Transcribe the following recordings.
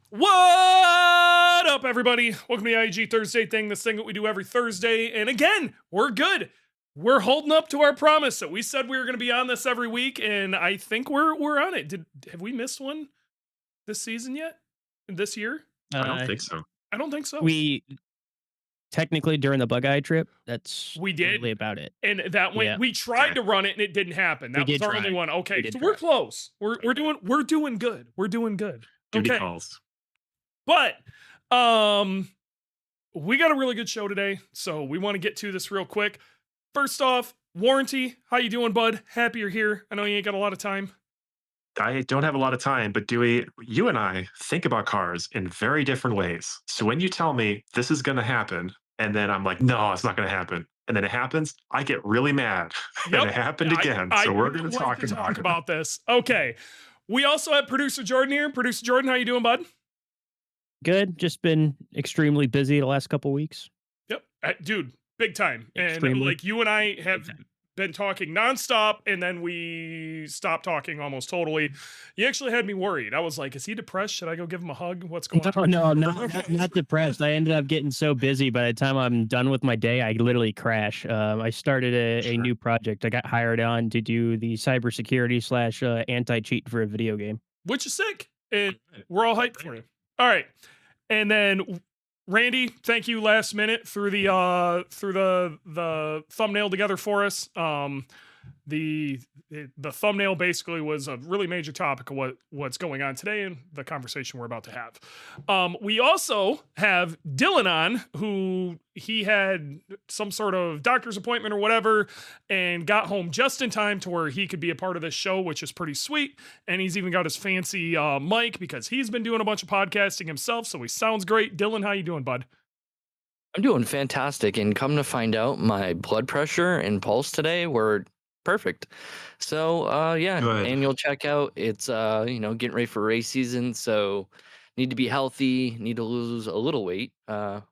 What up, everybody? Welcome to the IAG Thursday thing, this thing that we do every Thursday. And again, we're good. We're holding up to our promise that we said we were going to be on this every week, and I think we're on it. Have we missed one this season yet? This year? I don't Uh, think so. I don't think so. we technically during the bug eye trip, that's We did. really about it. And that went. Yeah. We tried Okay. to run it, and it didn't happen. We That was did our try. only one. We Okay, did so we're try. close. We're doing good. We're doing good. Duty Okay. calls. But we got a really good show today, so we want to get to this real quick. First off, Warranty, how you doing, bud? Happy you're here. I know you ain't got a lot of time. I don't have a lot of time, but Dewey, you and I think about cars in very different ways. So when you tell me this is going to happen, and then I'm like, no, it's not going to happen. And then it happens, I get really mad. Yep. And it happened again. So we're going to talk about this. Okay. We also have producer Jordan here. Producer Jordan, how you doing, bud? Good. Just been extremely busy the last couple weeks. Yep. Dude, big time. And Extremely. like you and I have Big time. been talking nonstop, and then we stopped talking almost totally. You actually had me worried. I was like, is he depressed? Should I go give him a hug? What's going on? No, not depressed. I ended up getting so busy. By the time I'm done with my day, I literally crash. I started a Sure. new project. I got hired on to do the cybersecurity slash anti-cheat for a video game. Which is sick. And we're all hyped for you. All right. And then Randy, thank you last minute through the thumbnail together for us. The thumbnail basically was a really major topic of what's going on today and the conversation we're about to have. We also have Dylan on, who he had some sort of doctor's appointment or whatever and got home just in time to where he could be a part of this show, which is pretty sweet. And he's even got his fancy mic because he's been doing a bunch of podcasting himself, so he sounds great. Dylan, how you doing, bud? I'm doing fantastic, and come to find out, my blood pressure and pulse today were perfect. So, yeah, Good. annual checkout. It's getting ready for race season, so need to be healthy, need to lose a little weight. And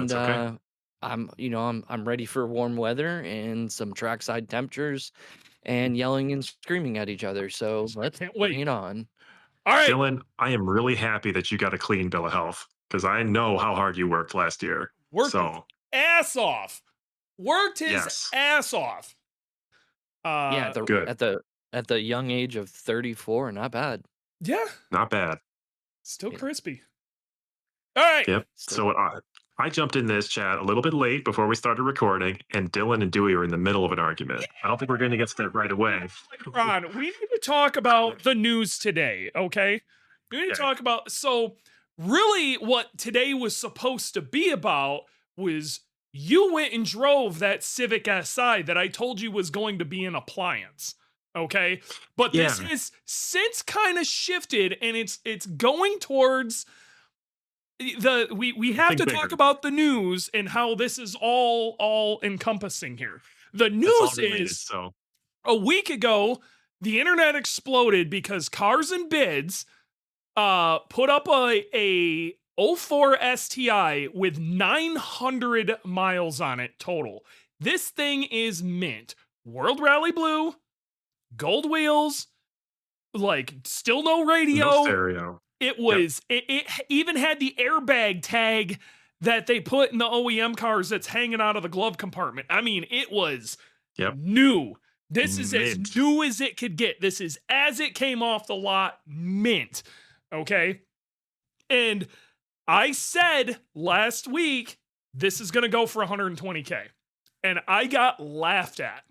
That's okay. I'm ready for warm weather and some trackside temperatures and yelling and screaming at each other. So let's Can't bring wait. it on. All right. Dylan, I am really happy that you got a clean bill of health because I know how hard you worked last year. Worked his So, ass off. Worked his Yes. ass off. Yeah, Good. at the young age of 34, not bad. Yeah, Not bad. still Yeah. crispy. All right. Yep. Still- So I jumped in this chat a little bit late before we started recording, and Dylan and Dewey were in the middle of an argument. I don't think we're going to get to that right away. Ron, we need to talk about the news today, okay? We need to Okay. talk about, so really what today was supposed to be about was you went and drove that Civic Si that I told you was going to be an appliance, okay? But this Yeah. has since kind of shifted, and it's going towards we have to Think talk bigger. about the news and how this is all encompassing here. The It's all news related, is so a week ago, the internet exploded because Cars and Bids put up a 04 STI with 900 miles on it total. This thing is mint. World Rally Blue, gold wheels, like still no radio. no stereo. It was it even had the airbag tag that they put in the OEM cars that's hanging out of the glove compartment. I mean, it was Yep. new. This is as Mint. new as it could get. This is as it came off the lot, mint. Okay? And I said last week, this is going to go for 120K. And I got laughed at.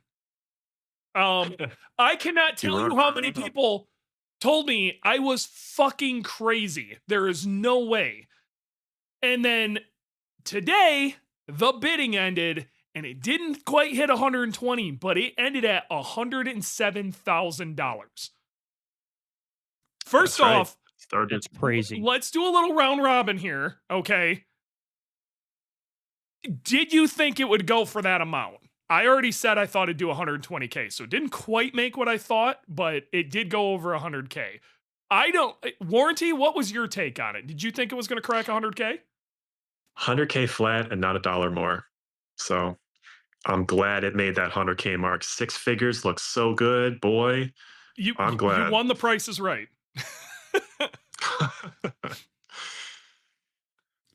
I cannot tell were you how unheard many of. people told me I was fucking crazy. There is no way. And then today, the bidding ended, and it didn't quite hit 120, but it ended at $107,000. First That's right. off, Started. That's crazy. let's do a little round robin here, okay? Did you think it would go for that amount? I already said I thought it'd do 120K, so it didn't quite make what I thought, but it did go over 100K. Warranty, what was your take on it? Did you think it was going to crack 100K? 100K flat and not a dollar more. So I'm glad it made that 100K mark. 6 figures looks so good, boy. I'm glad. You won the Price is Right.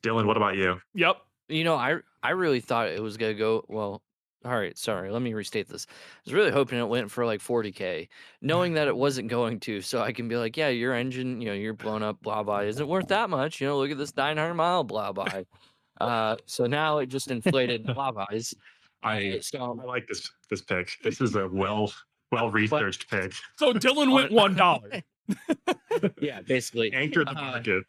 Dylan, what about you? Yep. I really thought it was gonna go well. All right, sorry. Let me restate this. I was really hoping it went for like 40K, knowing that it wasn't going to, so I can be like, yeah, your engine, you're blown up, blah blah, isn't worth that much. Look at this 900-mile blah blah. So now it just inflated blah blahs. I So like this pick. This is a well researched pick. So Dylan went $1. yeah, basically. Anchored the market.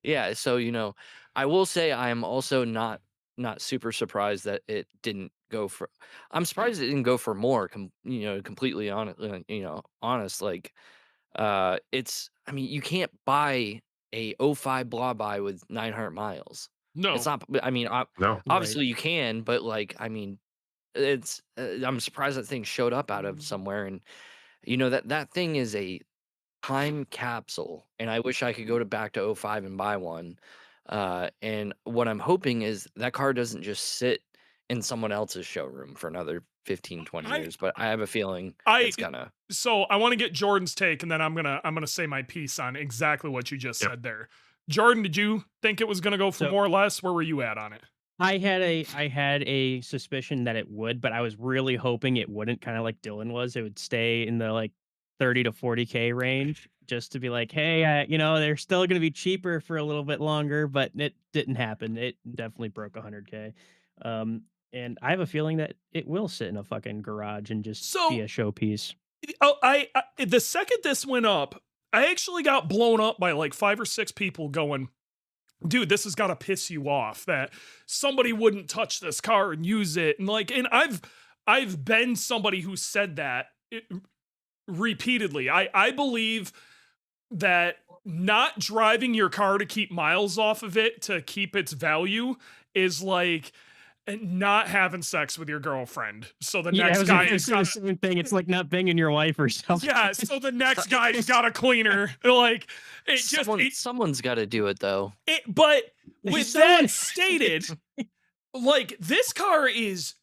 Yeah, so I will say I am also not super surprised that it didn't go for. I'm surprised it didn't go for more. Completely honest. Honest. Like, it's. I mean, you can't buy a '05 blah by with 900 miles. No. It's not. I mean, No. obviously you can, but like, I mean, it's. I'm surprised that thing showed up out of somewhere, and that thing is a time capsule, and I wish I could go back to '05 and buy one. And what I'm hoping is that car doesn't just sit in someone else's showroom for another 15, 20 years, but I have a feeling it's gonna. So I want to get Jordan's take, and then I'm gonna say my piece on exactly what you just said there. Jordan, did you think it was gonna go for more or less? Where were you at on it? I had a suspicion that it would, but I was really hoping it wouldn't, kind of like Dylan was. It would stay in the like 30 to 40K range, just to be like, hey, they're still going to be cheaper for a little bit longer, but it didn't happen. It definitely broke 100K. And I have a feeling that it will sit in a fucking garage and just be a showpiece. I the second this went up, I actually got blown up by like 5 or 6 people going, dude, this has got to piss you off that somebody wouldn't touch this car and use it. And I've been somebody who said that repeatedly. I believe that not driving your car to keep miles off of it to keep its value is like not having sex with your girlfriend. So the next guy is the same thing. It's like not banging your wife or something. Yeah. So the next guy's got a cleaner. Like someone's got to do it though. But with that stated, like this car is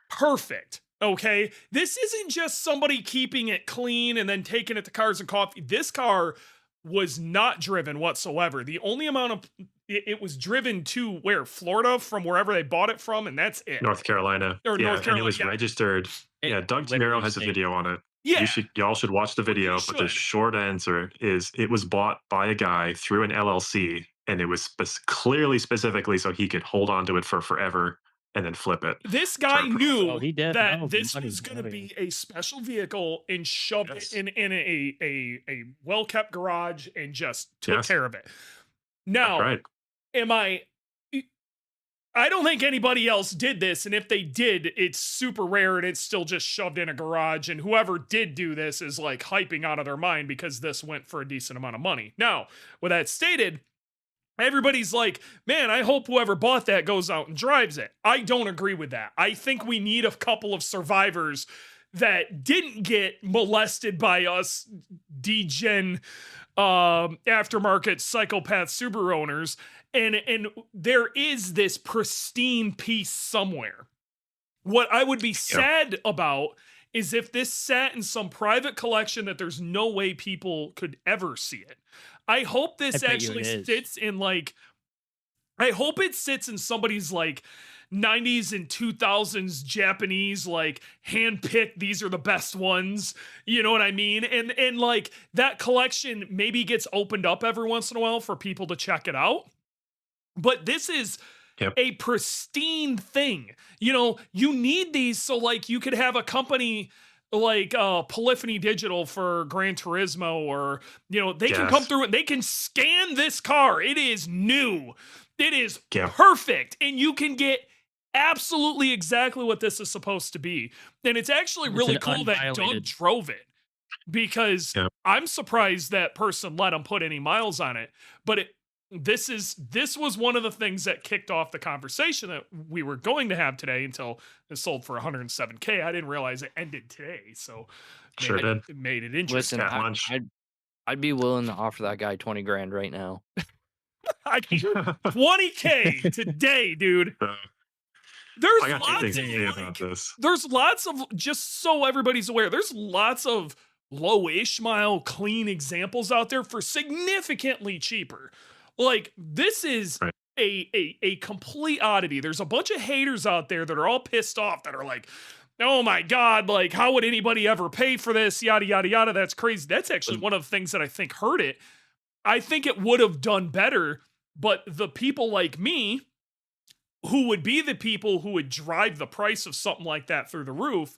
perfect. Okay. This isn't just somebody keeping it clean and then taking it to Cars and Coffee. This car was not driven whatsoever. The only amount of it was driven to where? Florida, from wherever they bought it from, and that's it. North Carolina. Or North Carolina, and it was registered. Doug Tamero has a video on it. Yeah. Y'all should watch the video, but the short answer is it was bought by a guy through an LLC, and it was clearly specifically so he could hold on to it for forever and then flip it. This guy knew that this was going to be a special vehicle and shoved it in a well-kept garage and just took care of it. Now, I don't think anybody else did this, and if they did, it's super rare and it's still just shoved in a garage, and whoever did do this is like hyping out of their mind because this went for a decent amount of money. Now, with that stated, everybody's like, man, I hope whoever bought that goes out and drives it. I don't agree with that. I think we need a couple of survivors that didn't get molested by us degen aftermarket psychopath Subaru owners, and there is this pristine piece somewhere. What I would be sad about is if this sat in some private collection that there's no way people could ever see it. I hope this actually sits in like, I hope it sits in somebody's like 90s and 2000s Japanese, like handpicked, these are the best ones. You know what I mean? And like that collection maybe gets opened up every once in a while for people to check it out. But this is a pristine thing. You need these so like you could have a company like Polyphony Digital for Gran Turismo, or they can come through and they can scan this car. It is new. It is perfect. And you can get absolutely exactly what this is supposed to be. And it's actually really cool that Doug drove it, because I'm surprised that person let him put any miles on it. But this was one of the things that kicked off the conversation that we were going to have today until it sold for 107K. I didn't realize it ended today. So it made it interesting. Listen, I'd be willing to offer that guy 20 grand right now. 20K today, dude. There's lots of, just so everybody's aware, there's lots of low-ish mile clean examples out there for significantly cheaper. Like this is a complete oddity. There's a bunch of haters out there that are all pissed off that are like, oh my God, like, how would anybody ever pay for this? Yada, yada, yada. That's crazy. That's actually one of the things that I think hurt it. I think it would have done better, but the people like me, who would be the people who would drive the price of something like that through the roof,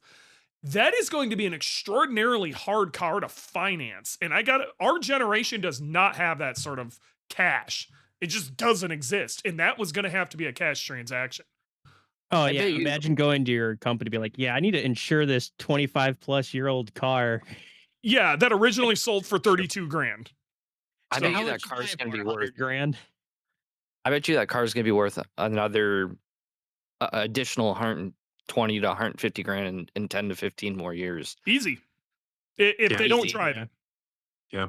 that is going to be an extraordinarily hard car to finance. And our generation does not have that sort of cash. It just doesn't exist. And that was going to have to be a cash transaction. Oh, yeah. Imagine going to your company, be like, yeah, I need to insure this 25-plus-year-old car. Yeah, that originally sold for 32 grand. I So bet How you that much car's you going buy to it be for, worth. 100 grand? I bet you that car's going to be worth another additional 120 to 150 grand in 10 to 15 more years. Easy. If Yeah, they don't easy, drive yeah. it. Yeah.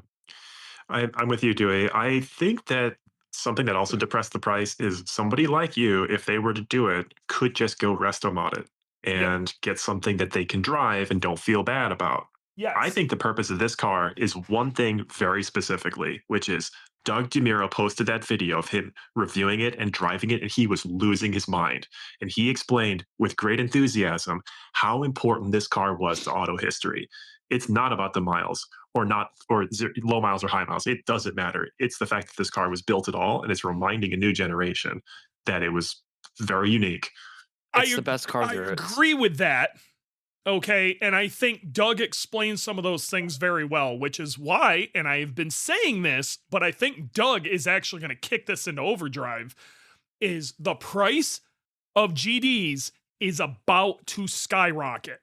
I'm with you, Dewey. I think that something that also depressed the price is somebody like you, if they were to do it, could just go resto mod it and get something that they can drive and don't feel bad about. Yes. I think the purpose of this car is one thing very specifically, which is Doug DeMuro posted that video of him reviewing it and driving it, and he was losing his mind. And he explained with great enthusiasm how important this car was to auto history. It's not about the miles or low miles or high miles. It doesn't matter. It's the fact that this car was built at all, and it's reminding a new generation that it was very unique. It's the best car I there is. agree with that. Okay. And I think Doug explains some of those things very well, which is why, and I've been saying this, but I think Doug is actually going to kick this into overdrive, is the price of GDs is about to skyrocket.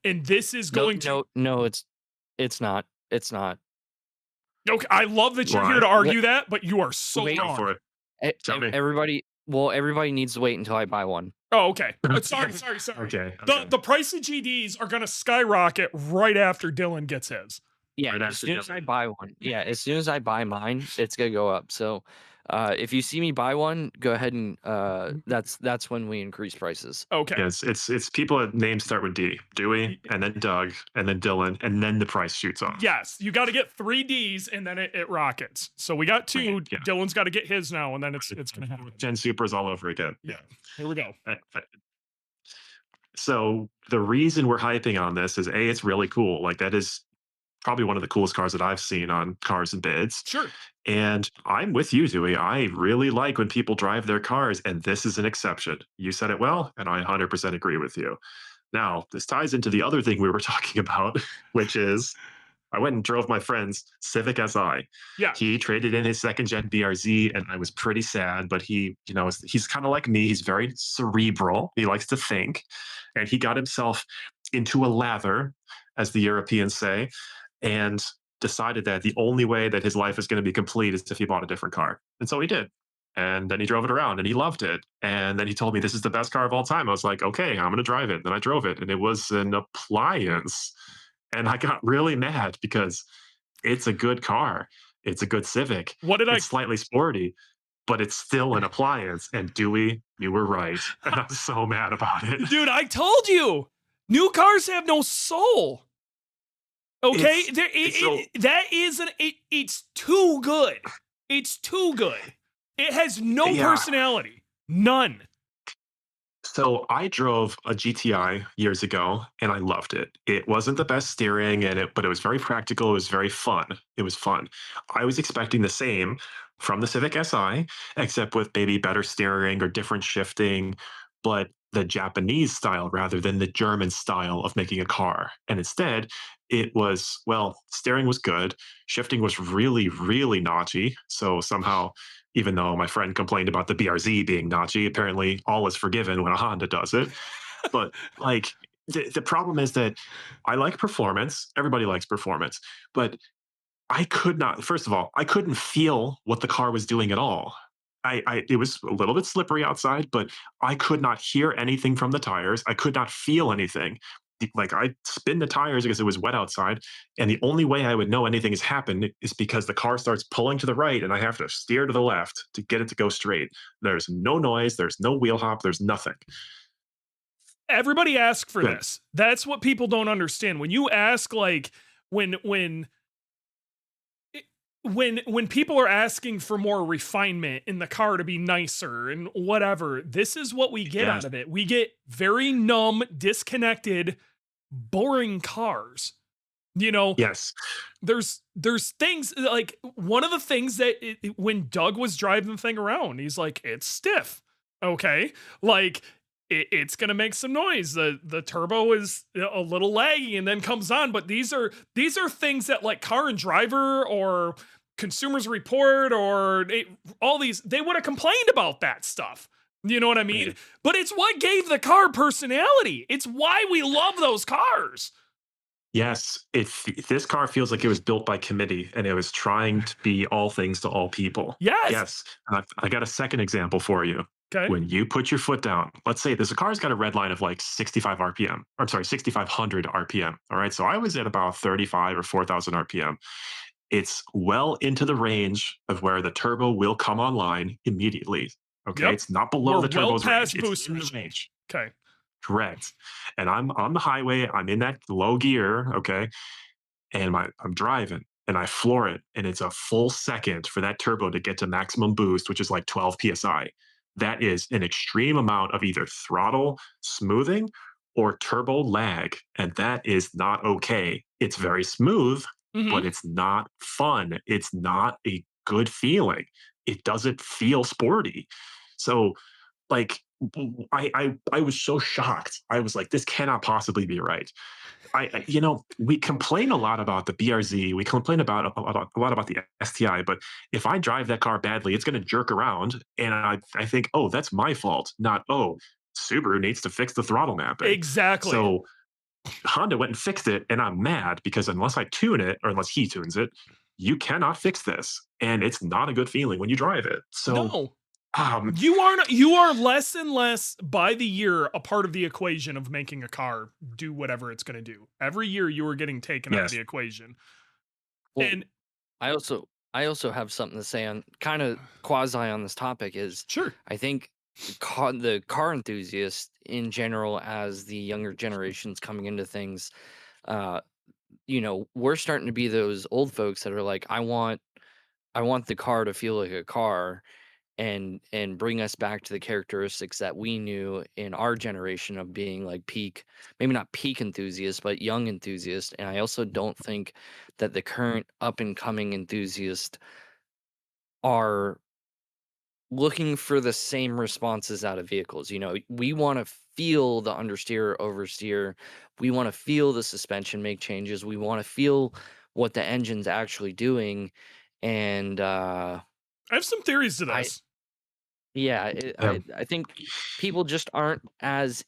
And this is going to. No, it's not. It's not. Okay. I love that you're Why? here to argue that, but you are so Wait. Go wrong. for it. Tell me. Everybody needs to wait until I buy one. Oh, okay. Sorry. Okay. The price of GDs are going to skyrocket right after Dylan gets his. Yeah, Right as after soon as Dylan. I buy one. Yeah, as soon as I buy mine, it's gonna go up. So, if you see me buy one, go ahead and that's when we increase prices. Okay. Yes, it's people that names start with D. Dewey, and then Doug, and then Dylan, and then the price shoots off. Yes, you got to get 3 Ds and then it rockets. So we got 2. Yeah. Dylan's got to get his now, and then it's gonna happen. Gen Supers all over again. Yeah. Here we go. So the reason we're hyping on this is A, it's really cool. Like that is probably one of the coolest cars that I've seen on Cars and Bids. Sure. And I'm with you, Dewey. I really like when people drive their cars, and this is an exception. You said it well, and I 100% agree with you. Now, this ties into the other thing we were talking about, which is I went and drove my friend's Civic Si. Yeah. He traded in his second gen BRZ, and I was pretty sad, but he's kind of like me. He's very cerebral. He likes to think, and he got himself into a lather, as the Europeans say, and decided that the only way that his life is going to be complete is if he bought a different car. And so he did. And then he drove it around and he loved it. And then he told me this is the best car of all time. I was like, okay, I'm going to drive it. Then I drove it, and it was an appliance. And I got really mad because it's a good car. It's a good Civic. It's slightly sporty, but it's still an appliance. And Dewey, you were right. And I'm so mad about it. Dude, I told you. New cars have no soul. Okay? It's too good. It's too good. It has no personality. None. So I drove a GTI years ago, and I loved it. It wasn't the best steering, but it was very practical. It was very fun. It was fun. I was expecting the same from the Civic Si, except with maybe better steering or different shifting, but the Japanese style rather than the German style of making a car. And instead, it was, steering was good. Shifting was really, really notchy. So somehow, even though my friend complained about the BRZ being notchy, apparently all is forgiven when a Honda does it. But like the problem is that I like performance. Everybody likes performance. But I could not, first of all, I couldn't feel what the car was doing at all. It was a little bit slippery outside, but I could not hear anything from the tires. I could not feel anything. Like I spin the tires because it was wet outside, and the only way I would know anything has happened is because the car starts pulling to the right and I have to steer to the left to get it to go straight. There's no noise, there's no wheel hop, there's nothing. Everybody asks for this. That's what people don't understand. When you ask, like, when when people are asking for more refinement in the car to be nicer and whatever, this is what we get out Yes. of it. We get very numb, disconnected, boring cars. You know, Yes. there's things like one of the things that when Doug was driving the thing around, he's like, it's stiff. Okay. Like it's gonna make some noise. The turbo is a little laggy and then comes on. But these are things that like Car and Driver or Consumers Report or all these, they would have complained about that stuff. You know what I mean? Right. But it's what gave the car personality. It's why we love those cars. Yes, this car feels like it was built by committee and it was trying to be all things to all people. Yes. Yes. I got a second example for you. Okay. When you put your foot down, let's say this car's got a red line of like 65 RPM, or I'm sorry, 6,500 RPM. All right. So I was at about 35 or 4,000 RPM. It's well into the range of where the turbo will come online immediately. Okay. Yep. It's not below We're the turbo's well range. past It's in boosters. the range. Okay. Correct. And I'm on the highway. I'm in that low gear. Okay. And I'm driving and I floor it. And it's a full second for that turbo to get to maximum boost, which is like 12 PSI. That is an extreme amount of either throttle smoothing or turbo lag. And that is not okay. It's very smooth, Mhm. but it's not fun. It's not a good feeling. It doesn't feel sporty. So, like, I was so shocked. I was like, this cannot possibly be right. We complain a lot about the BRZ. We complain about a lot about the STI. But if I drive that car badly, it's going to jerk around, and I think, oh, that's my fault. Not, oh, Subaru needs to fix the throttle mapping. Exactly. So Honda went and fixed it, and I'm mad because unless I tune it or unless he tunes it, you cannot fix this, and it's not a good feeling when you drive it. So no. um, You are less and less by the year a part of the equation of making a car do whatever it's going to do. Every year you are getting taken out of Yes. the equation. Well, And I also have something to say on kind of quasi on this topic. Is sure. I think the car enthusiast in general, as the younger generations coming into things, we're starting to be those old folks that are like, I want the car to feel like a car, and bring us back to the characteristics that we knew in our generation of being like maybe not peak enthusiasts, but young enthusiasts. And I also don't think that the current up and coming enthusiasts are looking for the same responses out of vehicles. We want to feel the understeer, oversteer. We want to feel the suspension make changes. We want to feel what the engine's actually doing. And I have some theories to this. yeah, Yeah. I think people just aren't as,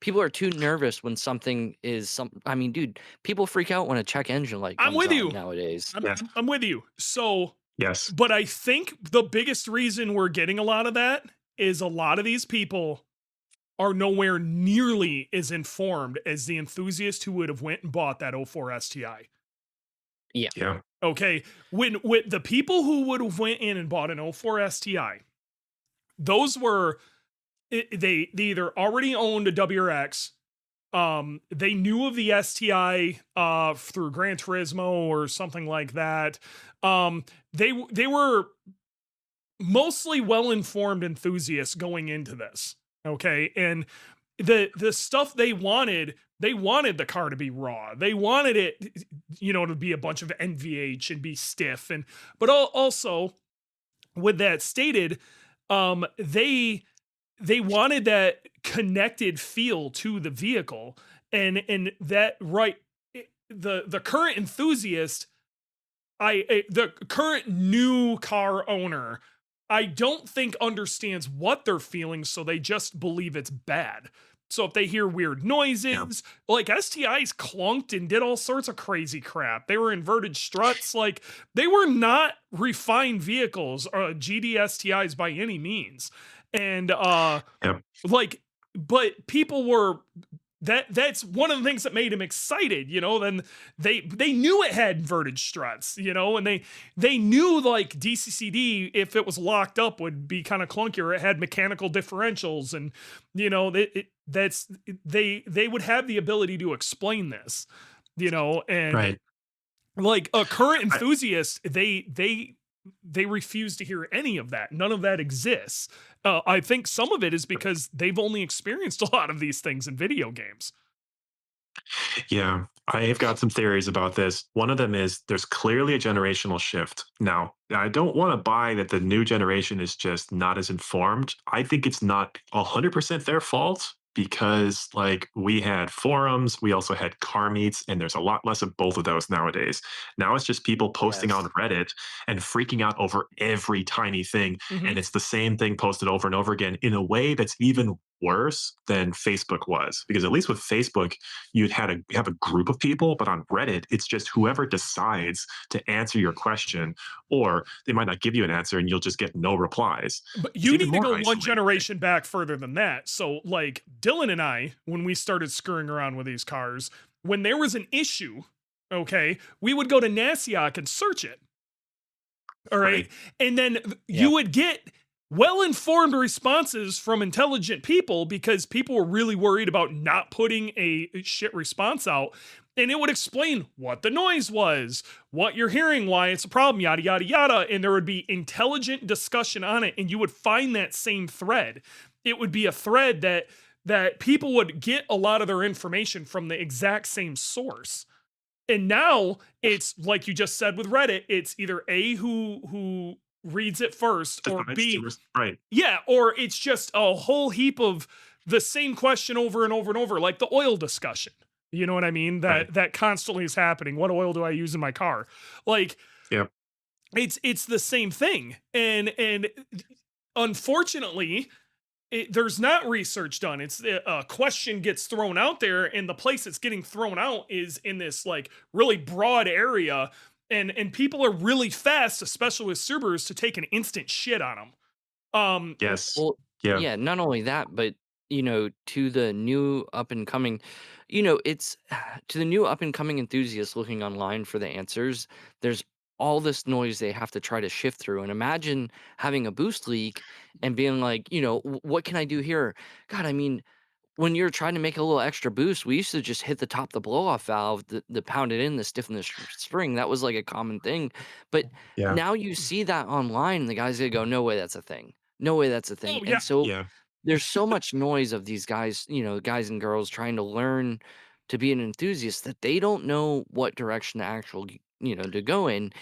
people are too nervous when something is I mean, dude, people freak out when a check engine light I'm comes with on you. nowadays. Yes. I'm with you. So, Yes. but I think the biggest reason we're getting a lot of that is a lot of these people are nowhere nearly as informed as the enthusiast who would have went and bought that 04 STI. Yeah. Okay, when the people who would have went in and bought an 04 STI, those were they either already owned a WRX, they knew of the STI through Gran Turismo or something like that. They were mostly well-informed enthusiasts going into this. Okay, and the stuff they wanted the car to be raw. They wanted it, to be a bunch of NVH and be stiff. But also, with that stated, they wanted that connected feel to the vehicle, and that the current enthusiast, the current new car owner, I don't think understands what they're feeling, so they just believe it's bad. So if they hear weird noises, like STIs clunked and did all sorts of crazy crap. They were inverted struts. Like, they were not refined vehicles or GD STIs by any means. And but people were that's one of the things that made him excited, then they knew it had inverted struts, and they knew like DCCD, if it was locked up, would be kind of clunkier. It had mechanical differentials, and they would have the ability to explain this, and Right. Like a current I, enthusiast, they refuse to hear any of that. None of that exists. I think some of it is because they've only experienced a lot of these things in video games. Yeah, I've got some theories about this. One of them is there's clearly a generational shift. Now, I don't want to buy that the new generation is just not as informed. I think it's not 100% their fault because, like, we had forums, we also had car meets, and there's a lot less of both of those nowadays. Now it's just people posting on Yes. Reddit and freaking out over every tiny thing. Hmm. And it's the same thing posted over and over again in a way that's even worse than Facebook was. Because at least with Facebook, you have a group of people, but on Reddit, it's just whoever decides to answer your question, or they might not give you an answer and you'll just get no replies. But It's you even need to more go one isolating. generation back further than that. So, like Dylan and I, when we started screwing around with these cars, when there was an issue, okay, we would go to Nasiok and search it. All right. Right. And then Yeah. you would get well informed responses from intelligent people because people were really worried about not putting a shit response out. And it would explain what the noise was, what you're hearing, why it's a problem, yada, yada, yada. And there would be intelligent discussion on it. And you would find that same thread. It would be a thread that people would get a lot of their information from the exact same source. And now it's like you just said with Reddit, it's either A who reads it first, or Decides to B, right. yeah, or it's just a whole heap of the same question over and over and over, like the oil discussion. You know what I mean? Right. That constantly is happening. What oil do I use in my car? Like Yep. it's the same thing. And unfortunately, there's not research done. It's a question gets thrown out there, and the place it's getting thrown out is in this like really broad area, and people are really fast, especially with Subarus, to take an instant shit on them. Yes. Well, Yeah. yeah, not only that, but to the new up and coming, it's to the new up and coming enthusiasts looking online for the answers, there's all this noise they have to try to shift through. And imagine having a boost leak and being like, what can I do here? God, I mean, when you're trying to make a little extra boost, we used to just hit the top of the blow off valve, the pound it in, the stiffen the spring. That was like a common thing. But Yeah. now you see that online, and the guys gonna go, no way that's a thing. No way that's a thing. Oh And yeah, so Yeah. there's so much noise of these guys, guys and girls trying to learn to be an enthusiast that they don't know what direction to actually, to go in.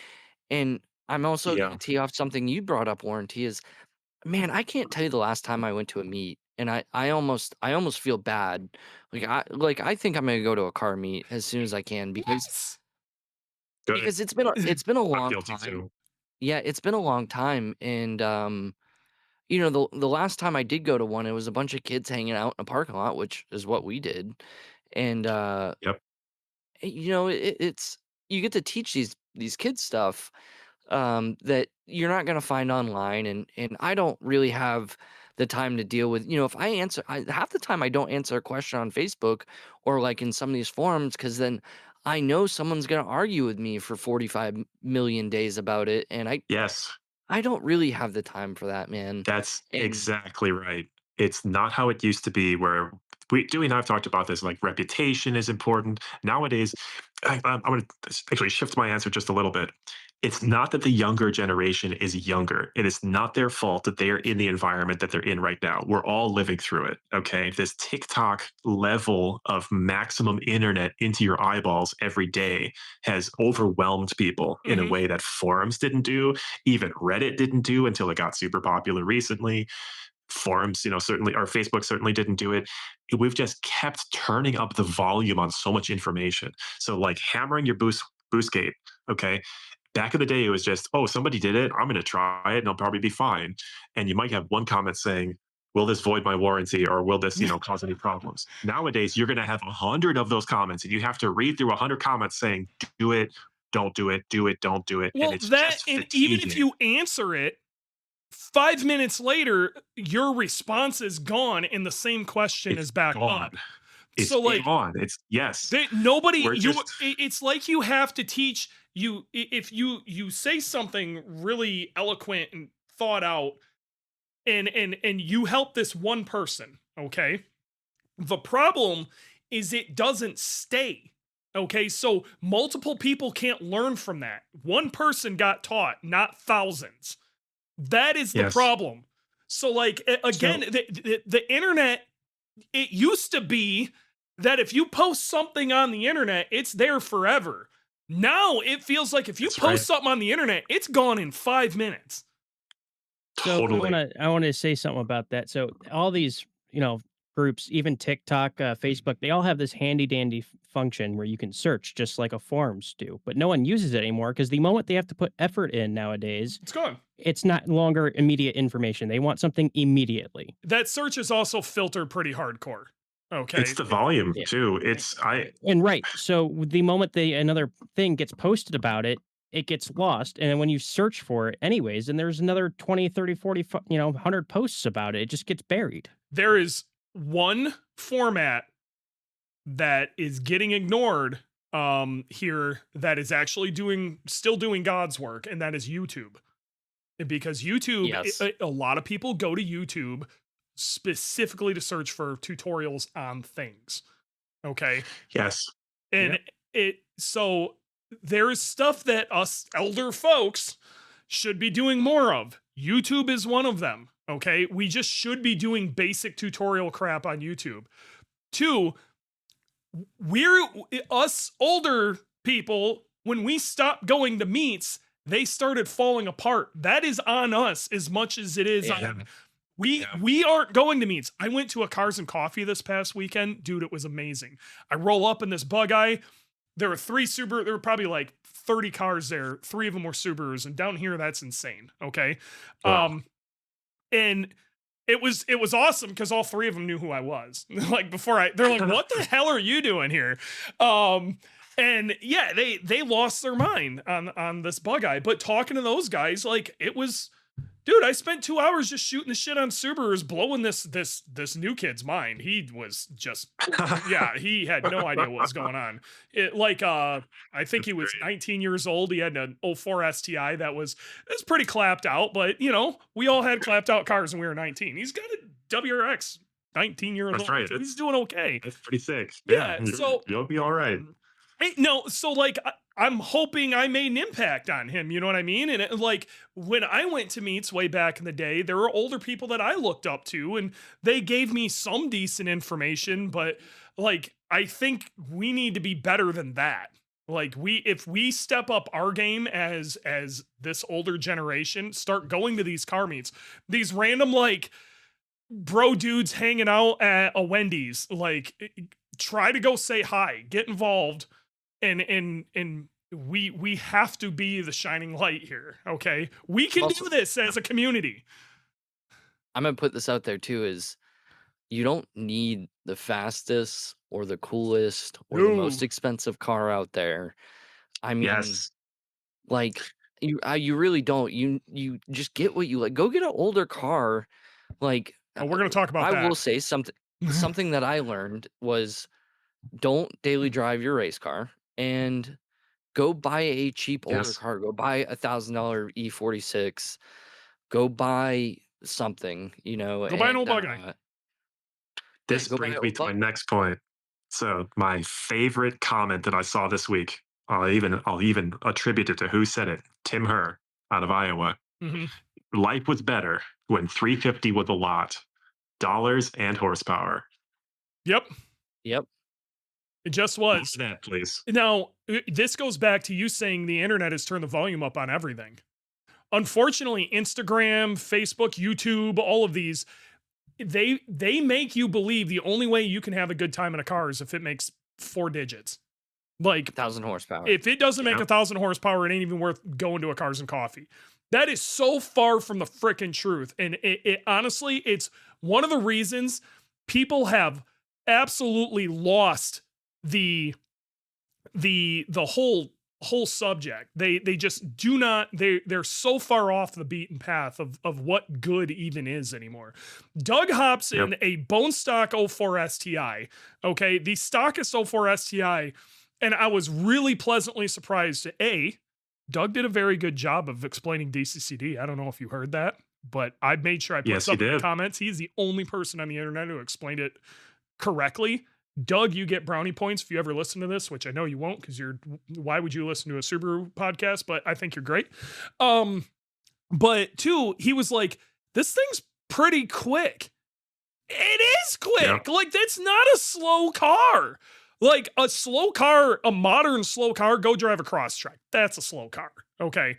And I'm also Yeah. gonna tee off something you brought up, Warranty, is man, I can't tell you the last time I went to a meet, and I almost feel bad. Like I think I'm gonna go to a car meet as soon as I can because yes. Good. because it's been a I'm long guilty time. too. Yeah, it's been a long time, and the last time I did go to one, it was a bunch of kids hanging out in a parking lot, which is what we did, and Yep. it's you get to teach these kids stuff that you're not going to find online, and I don't really have the time to deal with, if half the time I don't answer a question on Facebook or like in some of these forums, because then I know someone's going to argue with me for 45 million days about it, and Yes. I don't really have the time for that, man. That's And exactly right. It's not how it used to be where Dewey and I have talked about this, like reputation is important. Nowadays, I'm going to actually shift my answer just a little bit. It's not that the younger generation is younger. It is not their fault that they are in the environment that they're in right now. We're all living through it. Okay. This TikTok level of maximum internet into your eyeballs every day has overwhelmed people in a Hmm. way that forums didn't do, even Reddit didn't do until it got super popular recently. Forums, certainly, or Facebook certainly didn't do it. We've just kept turning up the volume on so much information. So, like hammering your boost gate. Okay, back in the day, it was just, oh, somebody did it. I'm going to try it, and it'll probably be fine. And you might have one comment saying, "Will this void my warranty, or will this, cause any problems?" Nowadays, you're going to have 100 of those comments, and you have to read through 100 comments saying, "Do it, don't do it, do it, don't do it," and Well, it's that, just and even if fatiguing. you answer it, 5 minutes later, your response is gone and the same question It's is back gone. up. It's So like gone. It's yes. nobody, We're just it's like you have to teach you, if you say something really eloquent and thought out, and you help this one person, okay? The problem is it doesn't stay. Okay, so multiple people can't learn from that. One person got taught, not thousands. That is the Yes. problem. So, like, again, So- the internet, it used to be that if you post something on the internet, it's there forever. Now it feels like if you That's post right. something on the internet, it's gone in 5 minutes. So Totally. I want to say something about that. So all these, groups, even TikTok, Facebook, they all have this handy dandy function where you can search just like a forums do, but no one uses it anymore because the moment they have to put effort in nowadays, It's gone. it's not longer immediate information. They want something immediately. That search is also filtered pretty hardcore. Okay. It's the volume Yeah. too. And right. So the moment another thing gets posted about it, it gets lost. And then when you search for it anyways, and there's another 20, 30, 40, 100 posts about it, it just gets buried. There is one format that is getting ignored here that is actually still doing God's work, and that is YouTube. Because YouTube, Yes. a lot of people go to YouTube specifically to search for tutorials on things. Okay. yes. And so there is stuff that us elder folks should be doing more of. YouTube is one of them. Okay. We just should be doing basic tutorial crap on YouTube. Two, us older people, when we stopped going to meets, they started falling apart. That is on us as much as it is Yeah. on. We aren't going to meets. I went to a Cars and Coffee this past weekend. Dude, it was amazing. I roll up in this Bug-Eye. There were 3 Subaru. There were probably like 30 cars there. 3 of them were Subarus. And down here, that's insane. Okay. Wow. And it was awesome because all 3 of them knew who I was. Like they're like, what the hell are you doing here? And yeah, they lost their mind on this Bug-Eye. But talking to those guys, like, it was, dude, I spent 2 hours just shooting the shit on Subarus, blowing this new kid's mind. He was just, yeah, he had no idea what was going on. I think he was 19 years old. He had an 04 STI that was pretty clapped out, but we all had clapped out cars when we were 19. He's got a WRX, 19 years That's old. right. He's doing okay. That's pretty sick. Yeah, so- you'll be all right. No, so like I'm hoping I made an impact on him, you know what I mean? And like when I went to meets way back in the day, there were older people that I looked up to and they gave me some decent information, but like I think we need to be better than that. Like if we step up our game as this older generation, start going to these car meets, these random like bro dudes hanging out at a Wendy's, like try to go say hi, get involved. And we have to be the shining light here. Okay, we can Also- do this as a community. I'm gonna put this out there too: is you don't need the fastest or the coolest or the most No. expensive car out there. I mean, Yes. like you really don't. You just get what you like. Go get an older car. Like Oh, we're gonna talk about I that. will say something that I learned was don't daily drive your race car and go buy a cheap older Yes. car. Go buy $1,000 E46. Go buy something, Go buy an old Bug-Eye. This go buy brings an me old to my Bug-Eye. next point. So my favorite comment that I saw this week, I'll even attribute it to who said it. Tim Herr out of Iowa. Mhm. Life was better when 350 was a lot. Dollars and horsepower. Yep, Yep. it just More was. of that, please. Now, this goes back to you saying the internet has turned the volume up on everything. Unfortunately, Instagram, Facebook, YouTube, all of these, they make you believe the only way you can have a good time in a car is if it makes 4 digits. Like 1,000 horsepower. if it doesn't make Yeah. 1,000 horsepower, it ain't even worth going to a Cars and Coffee. That is so far from the freaking truth. And it honestly, it's one of the reasons people have absolutely lost the whole subject. They just do not, they're so far off the beaten path of what good even is anymore. Doug hops in a bone stock 04 STI. Okay, the stockest 04 STI, and I was really pleasantly surprised. Doug did a very good job of explaining DCCD. I don't know if you heard that, but I made sure I put Yes, he something in the did. comments. He's the only person on the internet who explained it correctly. Doug, you get brownie points if you ever listen to this, which I know you won't because why would you listen to a Subaru podcast? But I think you're great. But two, he was like, this thing's pretty quick. It is Yeah. quick. Like, that's not a slow car. Like, a slow car, a modern slow car, go drive a cross track. That's a slow car. Okay.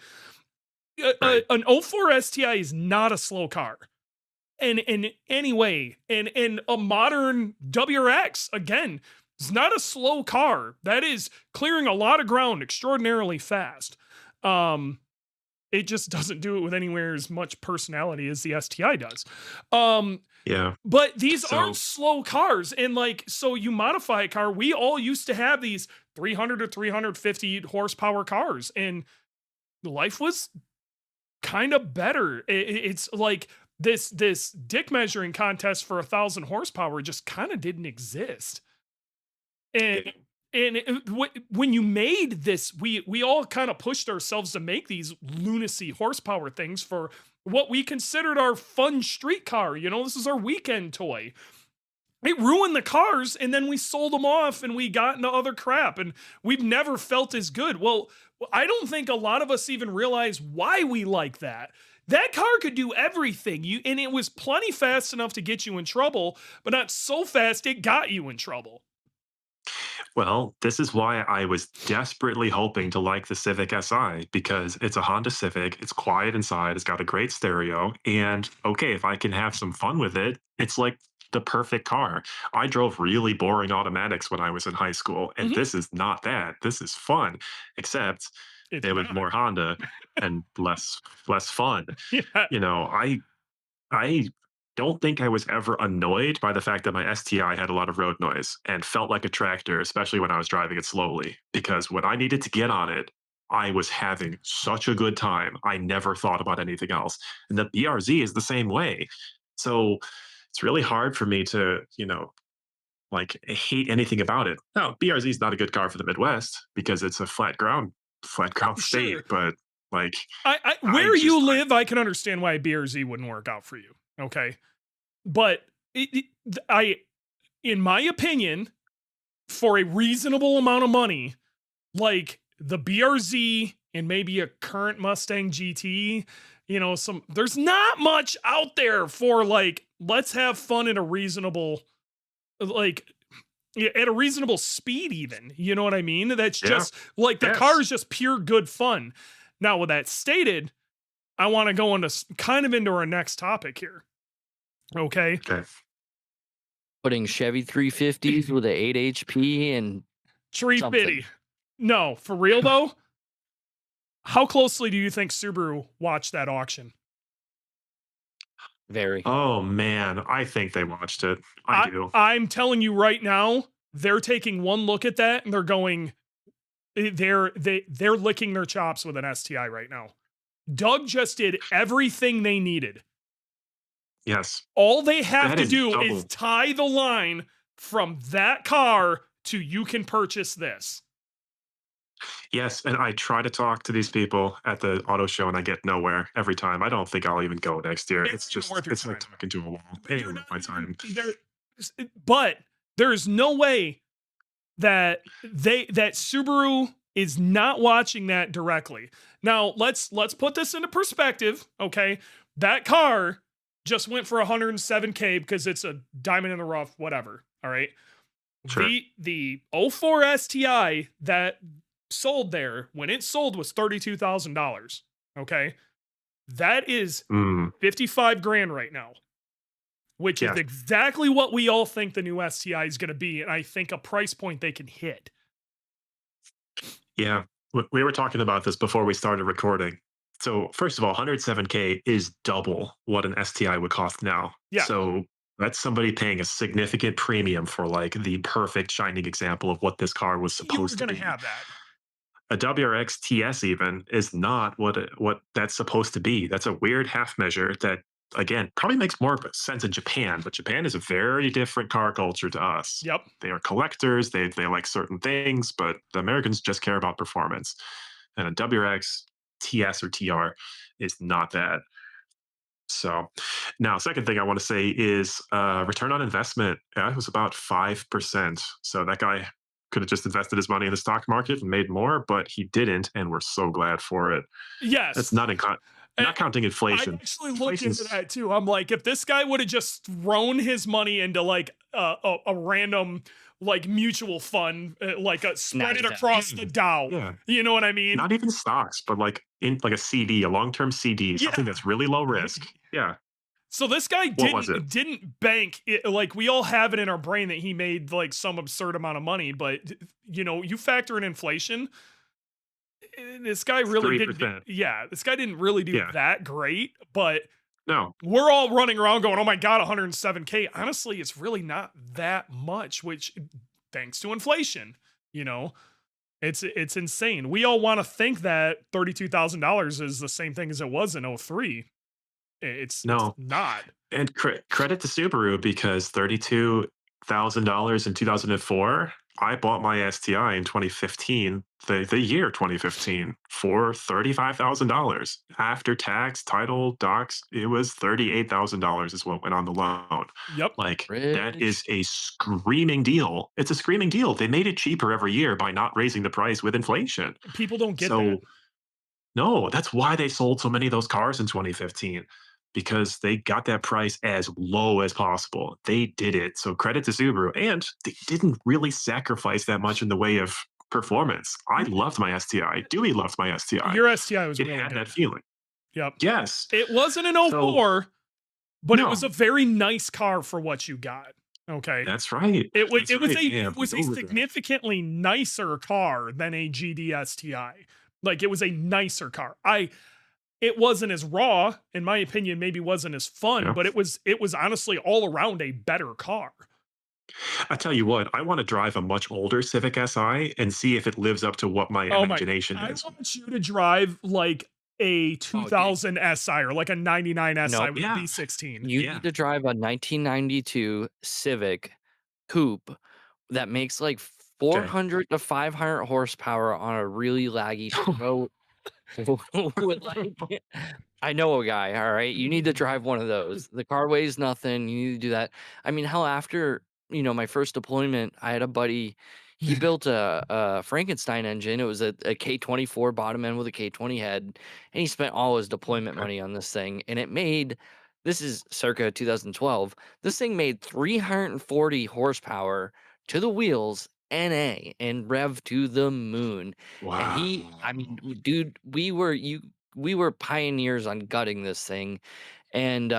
Right. An 04 STI is not a slow car. And in any way, and a modern WRX, again, is not a slow car. That is clearing a lot of ground extraordinarily fast. It just doesn't do it with anywhere as much personality as the STI does. Yeah. But these So aren't slow cars. And like, so you modify a car. We all used to have these 300 to 350 horsepower cars, and life was kind of better. It's like this dick measuring contest for 1,000 horsepower just kind of didn't exist. And when you made this, we all kind of pushed ourselves to make these lunacy horsepower things for what we considered our fun street car. You know, this is our weekend toy. It ruined the cars, and then we sold them off and we got into other crap, and we've never felt as good. Well, I don't think a lot of us even realize why we like that. That car could do everything. And it was plenty fast enough to get you in trouble, but not so fast it got you in trouble. Well, this is why I was desperately hoping to like the Civic Si, because it's a Honda Civic. It's quiet inside. It's got a great stereo. And okay, if I can have some fun with it, it's like the perfect car. I drove really boring automatics when I was in high school, and Mhm. this is not that. This is fun, except It's it was not. more Honda and less fun. Yeah. You know, I don't think I was ever annoyed by the fact that my STI had a lot of road noise and felt like a tractor, especially when I was driving it slowly. Because when I needed to get on it, I was having such a good time. I never thought about anything else. And the BRZ is the same way. So it's really hard for me to, like hate anything about it. Now, BRZ is not a good car for the Midwest because it's a flat ground state, Sure. but like I Where you just I live, I can understand why a BRZ wouldn't work out for you. Okay. But in my opinion, for a reasonable amount of money, like the BRZ and maybe a current Mustang GT, there's not much out there for like, let's have fun in a reasonable, like, at a reasonable speed, even. You know what I mean? That's yeah, just like the car yes. is just pure good fun. Now, with that stated, I want to go into kind of into our next topic here. Okay. Okay. Putting Chevy 350s with a 8 HP and Tree something. Biddy. No, for real though. How closely do you think Subaru watched that auction? Very. Oh man, I think they watched it. I do. I'm telling you right now, they're taking one look at that and they're going, they're licking their chops with an STI right now. Doug just did everything they needed. Yes. All they have That to is do is double. tie the line from that car to you can purchase this. Yes, and I try to talk to these people at the auto show, and I get nowhere every time. I don't think I'll even go next year. It's not even worth your It's like time. talking to a wall. You're Ain't worth not my even time. but there is no way that Subaru is not watching that directly. Now, let's put this into perspective, okay? That car just went for 107K because it's a diamond in the rough, whatever, all right? Sure. The 04 STI that sold there, when it sold, was $32,000, okay? That is Mm, 55 grand right now, which is yes. exactly what we all think the new STI is going to be, and I think a price point they can hit. Yeah. We were talking about this before we started recording. So, first of all, 107K is double what an STI would cost now. Yeah. So, that's somebody paying a significant premium for like the perfect shining example of what this car was You were supposed to going to be. have that. A WRX TS even is not what that's supposed to be. That's a weird half measure that again probably makes more sense in Japan, but Japan is a very different car culture to us. Yep. They are collectors, they like certain things, but the Americans just care about performance. And a WRX TS or TR is not that. So now, second thing I want to say is return on investment. It was about 5%. So that guy could have just invested his money in the stock market and made more, but he didn't, and we're so glad for it. That's Yes. not not counting I inflation. actually looked into Inflation's that too. I'm like, if this guy would have just thrown his money into like a random like mutual fund, like spread it Nasdaq. across the Dow, yeah, you know what I mean? not even stocks, but like in like a CD, a long-term CD, Yeah. something that's really low risk. Yeah. So this guy What was it? didn't bank it, like we all have it in our brain that he made like some absurd amount of money, but you know, you factor in inflation, this guy really didn't. 3%. Yeah, this guy didn't really do Yeah. that great, but No. we're all running around going, "Oh my god, 107K." Honestly, it's really not that much, which thanks to inflation, you know. It's insane. We all want to think that $32,000 is the same thing as it was in '03. It's No. not. And credit to Subaru because $32,000 in 2004. I bought my STI in 2015, the year 2015, for $35,000 after tax, title, docs. It was $38,000 is what went on the loan. Yep. Like that Rich. is a screaming deal. It's a screaming deal. They made it cheaper every year by not raising the price with inflation. People don't get that. So no, that's why they sold so many of those cars in 2015 because they got that price as low as possible. They did it. So credit to Subaru. And they didn't really sacrifice that much in the way of performance. I loved my STI. Dewey loved my STI. Your STI was It really had good. that feeling. Yep. Yes. It wasn't an So 04, but it was no, a very nice car for what you got. Okay. that's right. It was That's it was right. Yeah, it was a no regret. significantly nicer car than a GD STI. Like it was a nicer car. It wasn't as raw, in my opinion, maybe wasn't as fun, Yeah. but it was honestly all around a better car. I tell you what, I want to drive a much older Civic Si and see if it lives up to what my Oh my! imagination I is. want you to drive like a Oh, dude. 2000 SI or like a 99 SI Nope. with a Yeah. V16. You Yeah. need to drive a 1992 Civic Coupe that makes like Okay. 400 to 500 horsepower on a really laggy turbo. with like, I know a guy. All right, you need to drive one of those. The car weighs nothing. You need to do that. I mean, hell, after my first deployment, I had a buddy. He built a Frankenstein engine. It was a K24 bottom end with a K20 head, and he spent all his deployment Okay. money on this thing. And it made, this is circa 2012. This thing made 340 horsepower to the wheels, NA, and rev to the moon. And I mean, Wow. dude, we were pioneers on gutting this thing, and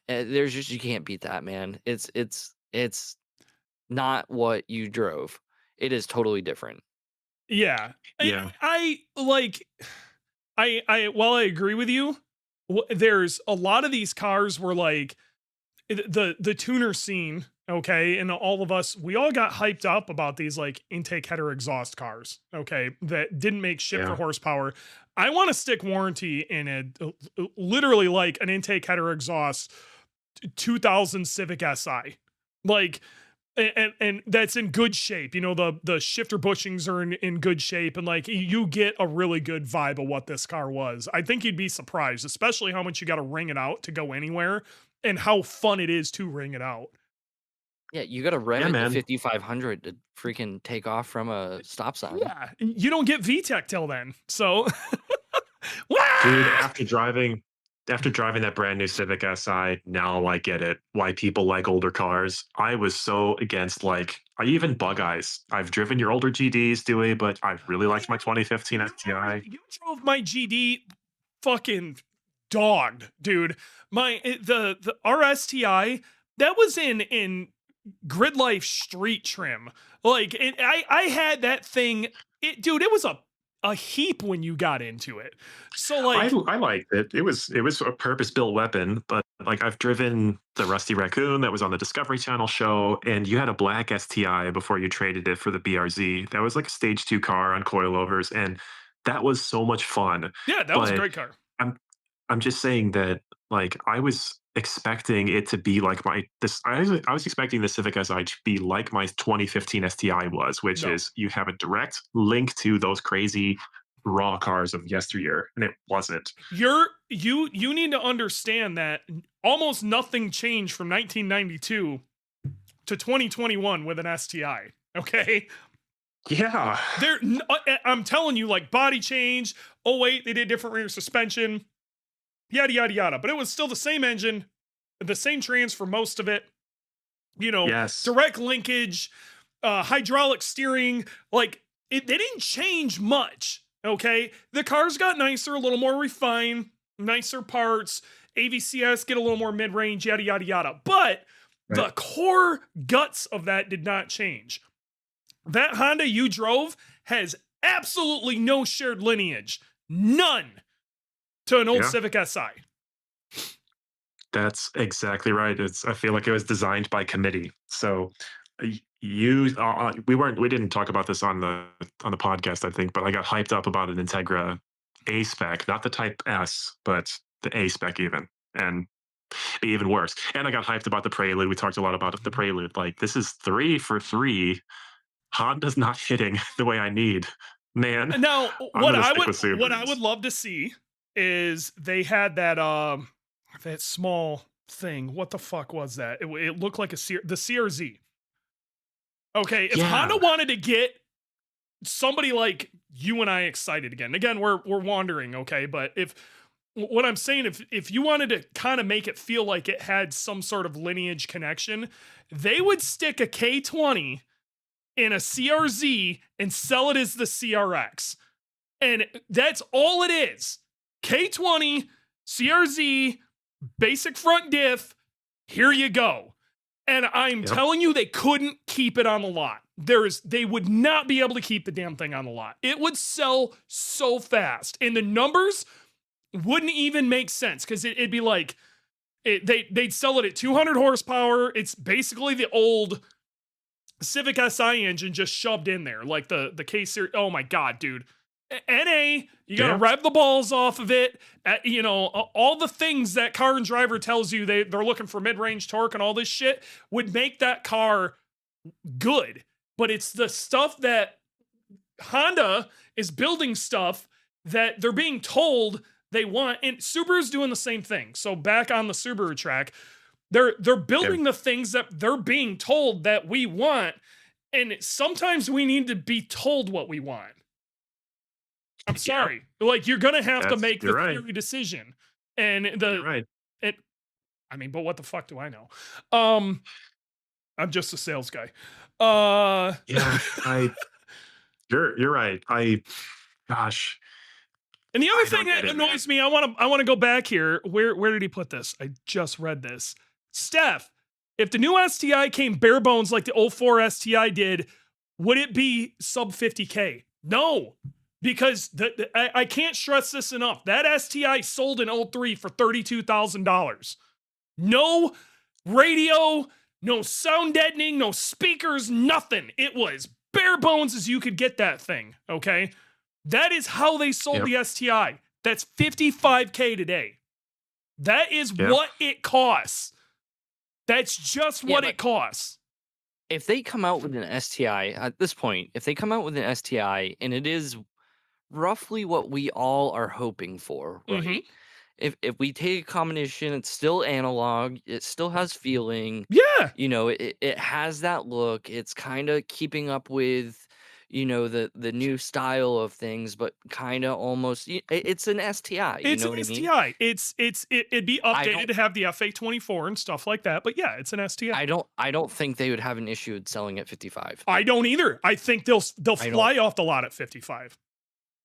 there's just, you can't beat that, man. It's not what you drove. It is totally different. Yeah. Yeah. I like while I agree with you, there's a lot of these cars were like the tuner scene, okay, and all of us, we all got hyped up about these like intake header exhaust cars, okay, that didn't make shit for Yeah. horsepower. I want to stick warranty in it, literally like an intake header exhaust 2000 Civic Si, like. And that's in good shape. You know, the shifter bushings are in good shape, and like you get a really good vibe of what this car was. I think you'd be surprised, especially how much you got to ring it out to go anywhere, and how fun it is to ring it out. Yeah, you got to rev Yeah, it to man. 5,500 to freaking take off from a stop sign. Yeah, you don't get VTEC till then. So, Dude, Wah! after driving that brand new Civic Si, now I get it. Why people like older cars. I was so against I even bug eyes. I've driven your older GDs, Dewey, but I really liked my 2015 STI. You drove my GD fucking dogged, dude. The RSTI that was in Grid Life street trim. Like I had that thing. Dude, it was a heap when you got into it. So I liked it. It was a purpose built weapon, but I've driven the Rusty Raccoon that was on the Discovery Channel show, and you had a black STI before you traded it for the BRZ. That was like a stage 2 car on coilovers, and that was so much fun. yeah, that was a But great car. I'm just saying that I was expecting it to be like I was expecting the Civic Si to be like my 2015 STI was, which No. is you have a direct link to those crazy raw cars of yesteryear, and it wasn't. You need to understand that almost nothing changed from 1992 to 2021 with an STI. Okay, Yeah. I'm telling you, like body change. Oh wait, they did different rear suspension, yada yada yada. But it was still the same engine, the same trans for most of it. You know, Yes. direct linkage, hydraulic steering. Like they didn't change much. Okay, the cars got nicer, a little more refined, nicer parts. AVCS get a little more mid range, yada yada yada. But the Right. core guts of that did not change. That Honda you drove has absolutely no shared lineage, none, to an old Yeah. Civic Si. That's exactly right. I feel like it was designed by committee. So you we didn't talk about this on the podcast, I think, but I got hyped up about an Integra A spec, not the Type S, but the A spec even. And even worse. And I got hyped about the Prelude. We talked a lot about the Prelude. Like, this is 3 for 3. Honda's not hitting the way I need. Man, Now, I'm gonna stick with what I Subarus. would love to see is they had that small thing. What the fuck was that? It looked like the CRZ. Okay, if Honda Yeah. wanted to get somebody like you and I excited again, we're wandering, okay, but if what I'm saying, if you wanted to kind of make it feel like it had some sort of lineage connection, they would stick a K20 in a CRZ and sell it as the CRX. And that's all it is. K20, CRZ, basic front diff, here you go. And I'm Yep. telling you, they couldn't keep it on the lot. They would not be able to keep the damn thing on the lot. It would sell so fast. And the numbers wouldn't even make sense because it'd be like, they'd sell it at 200 horsepower. It's basically the old Civic Si engine just shoved in there, like the K series. Oh my god, dude! NA, you gotta Yeah. rev the balls off of it. All the things that Car and Driver tells you they're looking for mid-range torque and all this shit would make that car good. But it's the stuff that Honda is building stuff that they're being told they want, and Subaru's doing the same thing. So back on the Subaru track, they're building the things that they're being told that we want, and sometimes we need to be told what we want. I'm sorry. Like, you're gonna have to make the You're right. theory decision. And You're right. I mean, but what the fuck do I know? I'm just a sales guy. Uh Yeah. You're right. Gosh. And the other I thing don't get that it, man. annoys me, I want to go back here. Where did he put this? I just read this. Steph, if the new STI came bare bones like the 04 STI did, would it be sub 50K? No, because I can't stress this enough. That STI sold in 03 for $32,000. No radio, no sound deadening, no speakers, nothing. It was bare bones as you could get that thing, okay? That is how they sold the STI. That's 55K today. That is what it costs. That's just what it costs. If they come out with an STI at this point, if they come out with an STI and it is roughly what we all are hoping for, right? Mhm. If we take a combination, it's still analog, it still has feeling, Yeah. it has that look, it's kind of keeping up with the new style of things, but kind of almost it's an STI, you It's know an what I mean? STI. It'd be I updated don't to have the FA24 and stuff like that. But yeah, it's an STI. I don't think they would have an issue with selling at 55. I don't either. I think they'll I don't- fly off the lot at 55.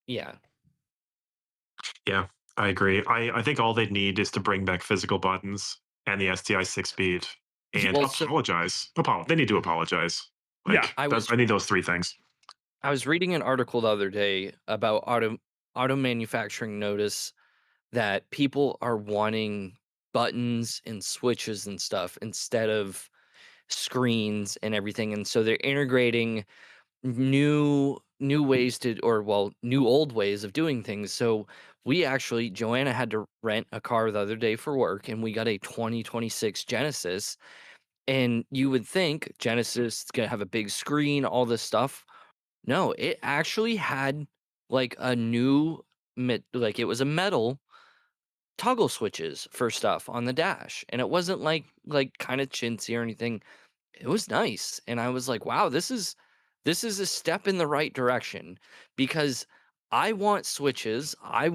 Yeah. Yeah, I agree. I think all they need is to bring back physical buttons and the STI 6-speed and Well, so apologize. They need to apologize. Yeah. Like, I was I need those 3 things. I was reading an article the other day about auto manufacturing notice that people are wanting buttons and switches and stuff instead of screens and everything, and so they're integrating new ways to, or well, new old ways of doing things. So we actually, Joanna had to rent a car the other day for work, and we got a 2026 Genesis. And you would think Genesis is gonna have a big screen, all this stuff. No, it actually had like a new like it was a metal toggle switches for stuff on the dash, and it wasn't like kind of chintzy or anything. It was nice, and I was like, "Wow, this is a step in the right direction," because I want switches. I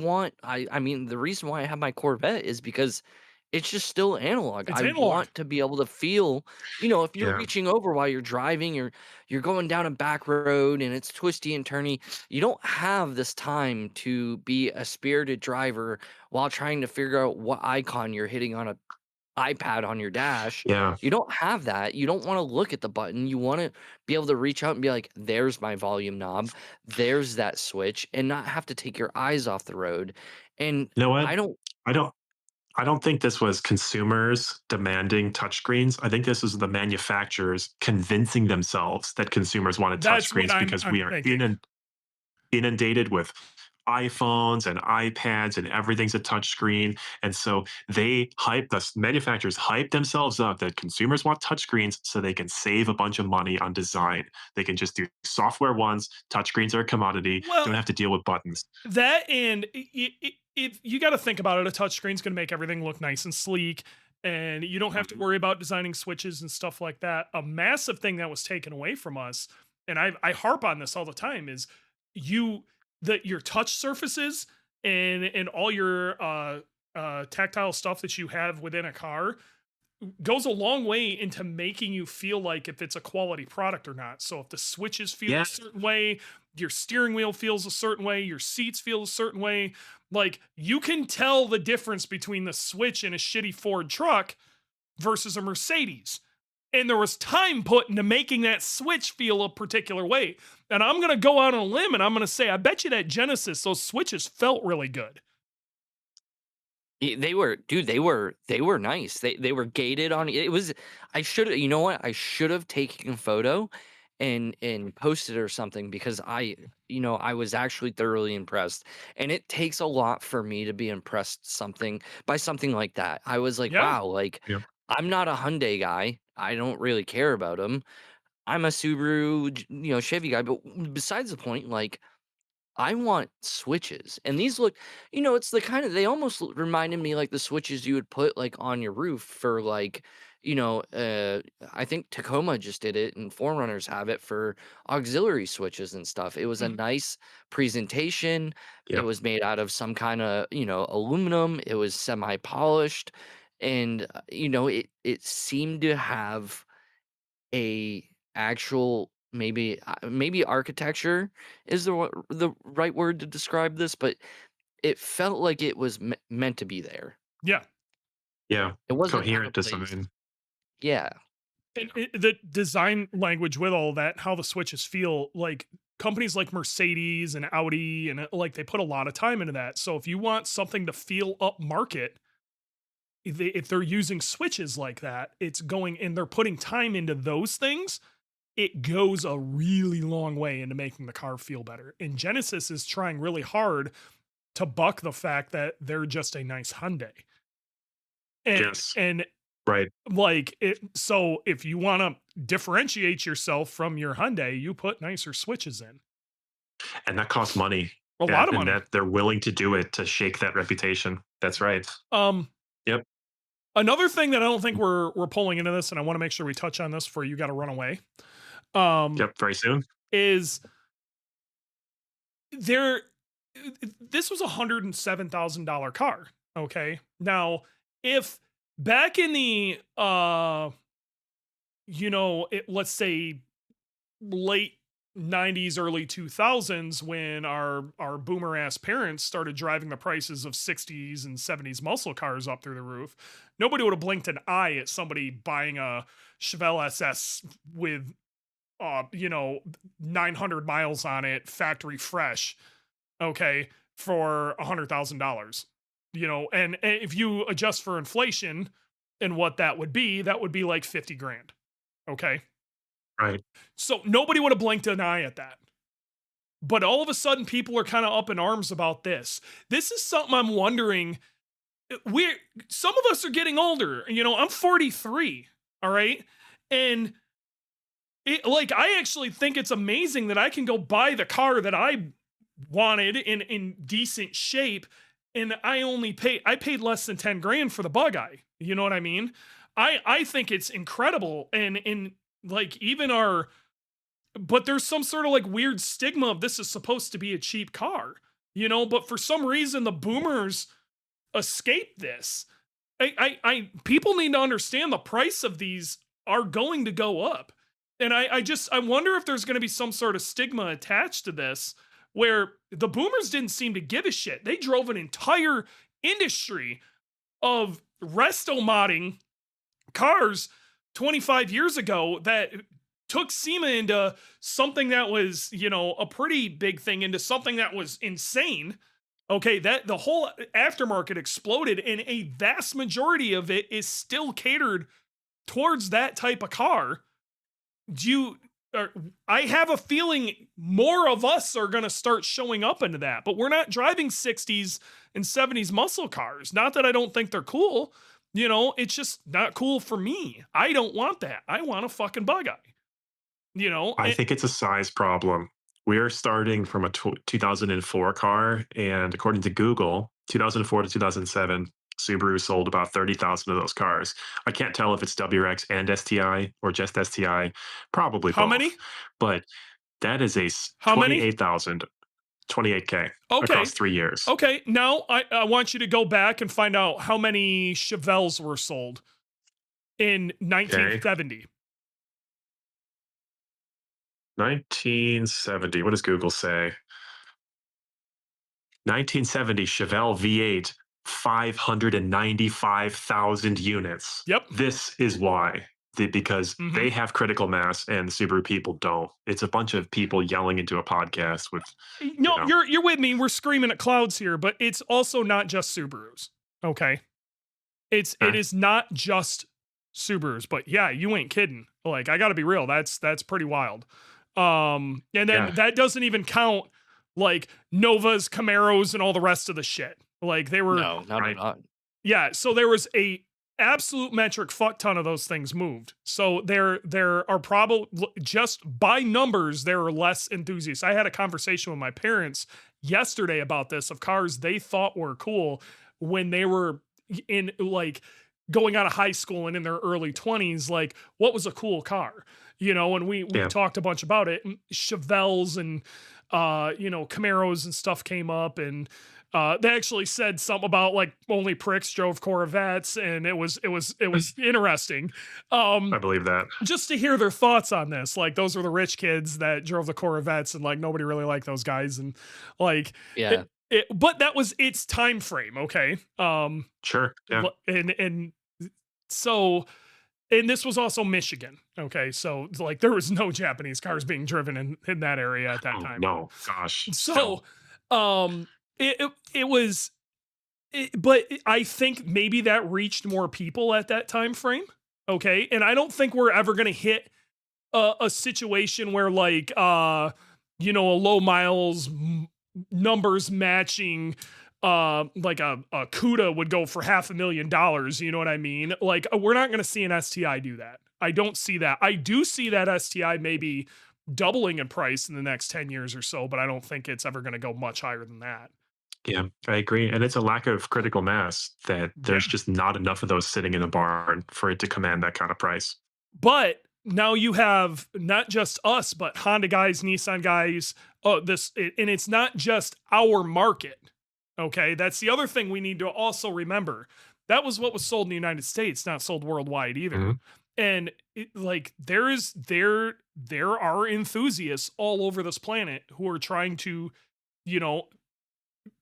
mean, the reason why I have my Corvette is because it's just still analog. It's I analog. want to be able to feel, if you're Yeah. reaching over while you're driving, you're going down a back road and it's twisty and turny. You don't have this time to be a spirited driver while trying to figure out what icon you're hitting on a iPad on your dash. Yeah. You don't have that. You don't want to look at the button. You want to be able to reach out and be like, there's my volume knob. There's that switch, and not have to take your eyes off the road. And You know what? I don't, I don't I don't think this was consumers demanding touchscreens. I think this is the manufacturers convincing themselves that consumers wanted That's what touchscreens because I'm we are thinking. inundated with iPhones and iPads and everything's a touchscreen. And so the manufacturers hype themselves up that consumers want touchscreens so they can save a bunch of money on design. They can just do software ones, touchscreens are a commodity, don't Well, have to deal with buttons. that and if you got to think about it, a touchscreen's going to make everything look nice and sleek, and you don't have to Mhm. worry about designing switches and stuff like that. A massive thing that was taken away from us, and I harp on this all the time, is you that your touch surfaces and all your tactile stuff that you have within a car goes a long way into making you feel like if it's a quality product or not. So if the switches feel a Yeah. certain way, your steering wheel feels a certain way, your seats feel a certain way, like you can tell the difference between the switch in a shitty Ford truck versus a Mercedes. And there was time put into making that switch feel a particular way. And I'm going to go out on a limb and I'm going to say, I bet you that Genesis, those switches felt really good. They were, dude, they were nice. They were gated on it. Was I should have, you know what? I should have taken a photo and posted or something, because I was actually thoroughly impressed. And it takes a lot for me to be impressed by something like that. I was like, Yeah. wow, like Yeah. I'm not a Hyundai guy. I don't really care about them. I'm a Subaru, Chevy guy. But besides the point, like I want switches. And these look, it's the kind of, they almost reminded me like the switches you would put like on your roof for like, you know, uh, I think Tacoma just did it and Forerunners have it for auxiliary switches and stuff. It was a Mhm. nice presentation. It Yep. was made out of some kind of, aluminum. It was semi polished. And, it seemed to have a actual, maybe architecture is the right word to describe this, but it felt like it was meant to be there. Yeah. Yeah. It wasn't out Coherent of place. design. Yeah. And the design language with all that, how the switches feel, like companies like Mercedes and Audi, and like they put a lot of time into that. So if you want something to feel up market, if they're using switches like that, it's going and they're putting time into those things. It goes a really long way into making the car feel better. And Genesis is trying really hard to buck the fact that they're just a nice Hyundai. Yes. And Right. like it, so if you want to differentiate yourself from your Hyundai, you put nicer switches in. And that costs money. A lot of And money. that they're willing to do it to shake that reputation. That's right. Um, Yep. Another thing that I don't think we're pulling into this, and I want to make sure we touch on this before you got to run away. Um, Yep. Very soon. is there? This was $107,000 car. Okay, now if back in the let's say late 90s early 2000s, when our boomer ass parents started driving the prices of 60s and 70s muscle cars up through the roof, nobody would have blinked an eye at somebody buying a Chevelle SS with 900 miles on it, factory fresh, okay, for $100,000. And if you adjust for inflation and what that would be like 50 grand. Okay. Right. So nobody would have blinked an eye at that. But all of a sudden, people are kind of up in arms about this. This is something I'm wondering. Some of us are getting older. I'm 43. All right. And I actually think it's amazing that I can go buy the car that I wanted in decent shape, and I paid less than 10 grand for the bug eye. You know what I mean? I think it's incredible. And like even our but there's some sort of like weird stigma of this is supposed to be a cheap car, but for some reason the boomers escape this. People need to understand the price of these are going to go up. And I wonder if there's going to be some sort of stigma attached to this where the boomers didn't seem to give a shit. They drove an entire industry of resto modding cars 25 years ago that took SEMA into something that was, a pretty big thing into something that was insane. Okay, that the whole aftermarket exploded, and a vast majority of it is still catered towards that type of car. I have a feeling more of us are going to start showing up into that, but we're not driving 60s and 70s muscle cars. Not that I don't think they're cool. It's just not cool for me. I don't want that. I want a fucking bug eye. I think it's a size problem. We are starting from a 2004 car, and according to Google, 2004 to 2007, Subaru sold about 30,000 of those cars. I can't tell if it's WRX and STI or just STI, probably How both. many? But that is a How many? 28,000, 28K Okay. across 3 years. Okay, now I want you to go back and find out how many Chevelles were sold in 1970. 1970. What does Google say? 1970 Chevelle V8, 595,000 units. Yep. This is why. Because they have critical mass and the Subaru people don't. It's a bunch of people yelling into a podcast with. No, you're with me. We're screaming at clouds here, but it's also not just Subarus. Okay. It is not just Subarus, but yeah, you ain't kidding. Like, I gotta be real. That's pretty wild. And then that doesn't even count like Novas, Camaros, and all the rest of the shit. Like they were not. Yeah, so there was a absolute metric fuck ton of those things moved. So there are probably, just by numbers, there are less enthusiasts. I had a conversation with my parents yesterday about this, of cars they thought were cool when they were in like going out of high school and in their early 20s. Like, what was a cool car? And we talked a bunch about it. And Chevelles and Camaros and stuff came up, and they actually said something about like only pricks drove Corvettes, and it was interesting. I believe that. Just to hear their thoughts on this, like those were the rich kids that drove the Corvettes, and like nobody really liked those guys, and like but that was its time frame, okay? Sure, yeah, and so. And this was also Michigan. Okay. So like there was no Japanese cars being driven in that area at that time. No, gosh. So, but I think maybe that reached more people at that time frame. Okay. And I don't think we're ever going to hit a situation where like, a low miles numbers matching, like a CUDA would go for $500,000. You know what I mean? Like we're not going to see an STI do that. I don't see that. I do see that STI maybe doubling in price in the next 10 years or so, but I don't think it's ever going to go much higher than that. Yeah, I agree. And it's a lack of critical mass that there's just not enough of those sitting in a barn for it to command that kind of price. But now you have not just us, but Honda guys, Nissan guys, and it's not just our market. Okay, that's the other thing we need to also remember. That was what was sold in the United States, not sold worldwide either. And there are enthusiasts all over this planet who are trying to,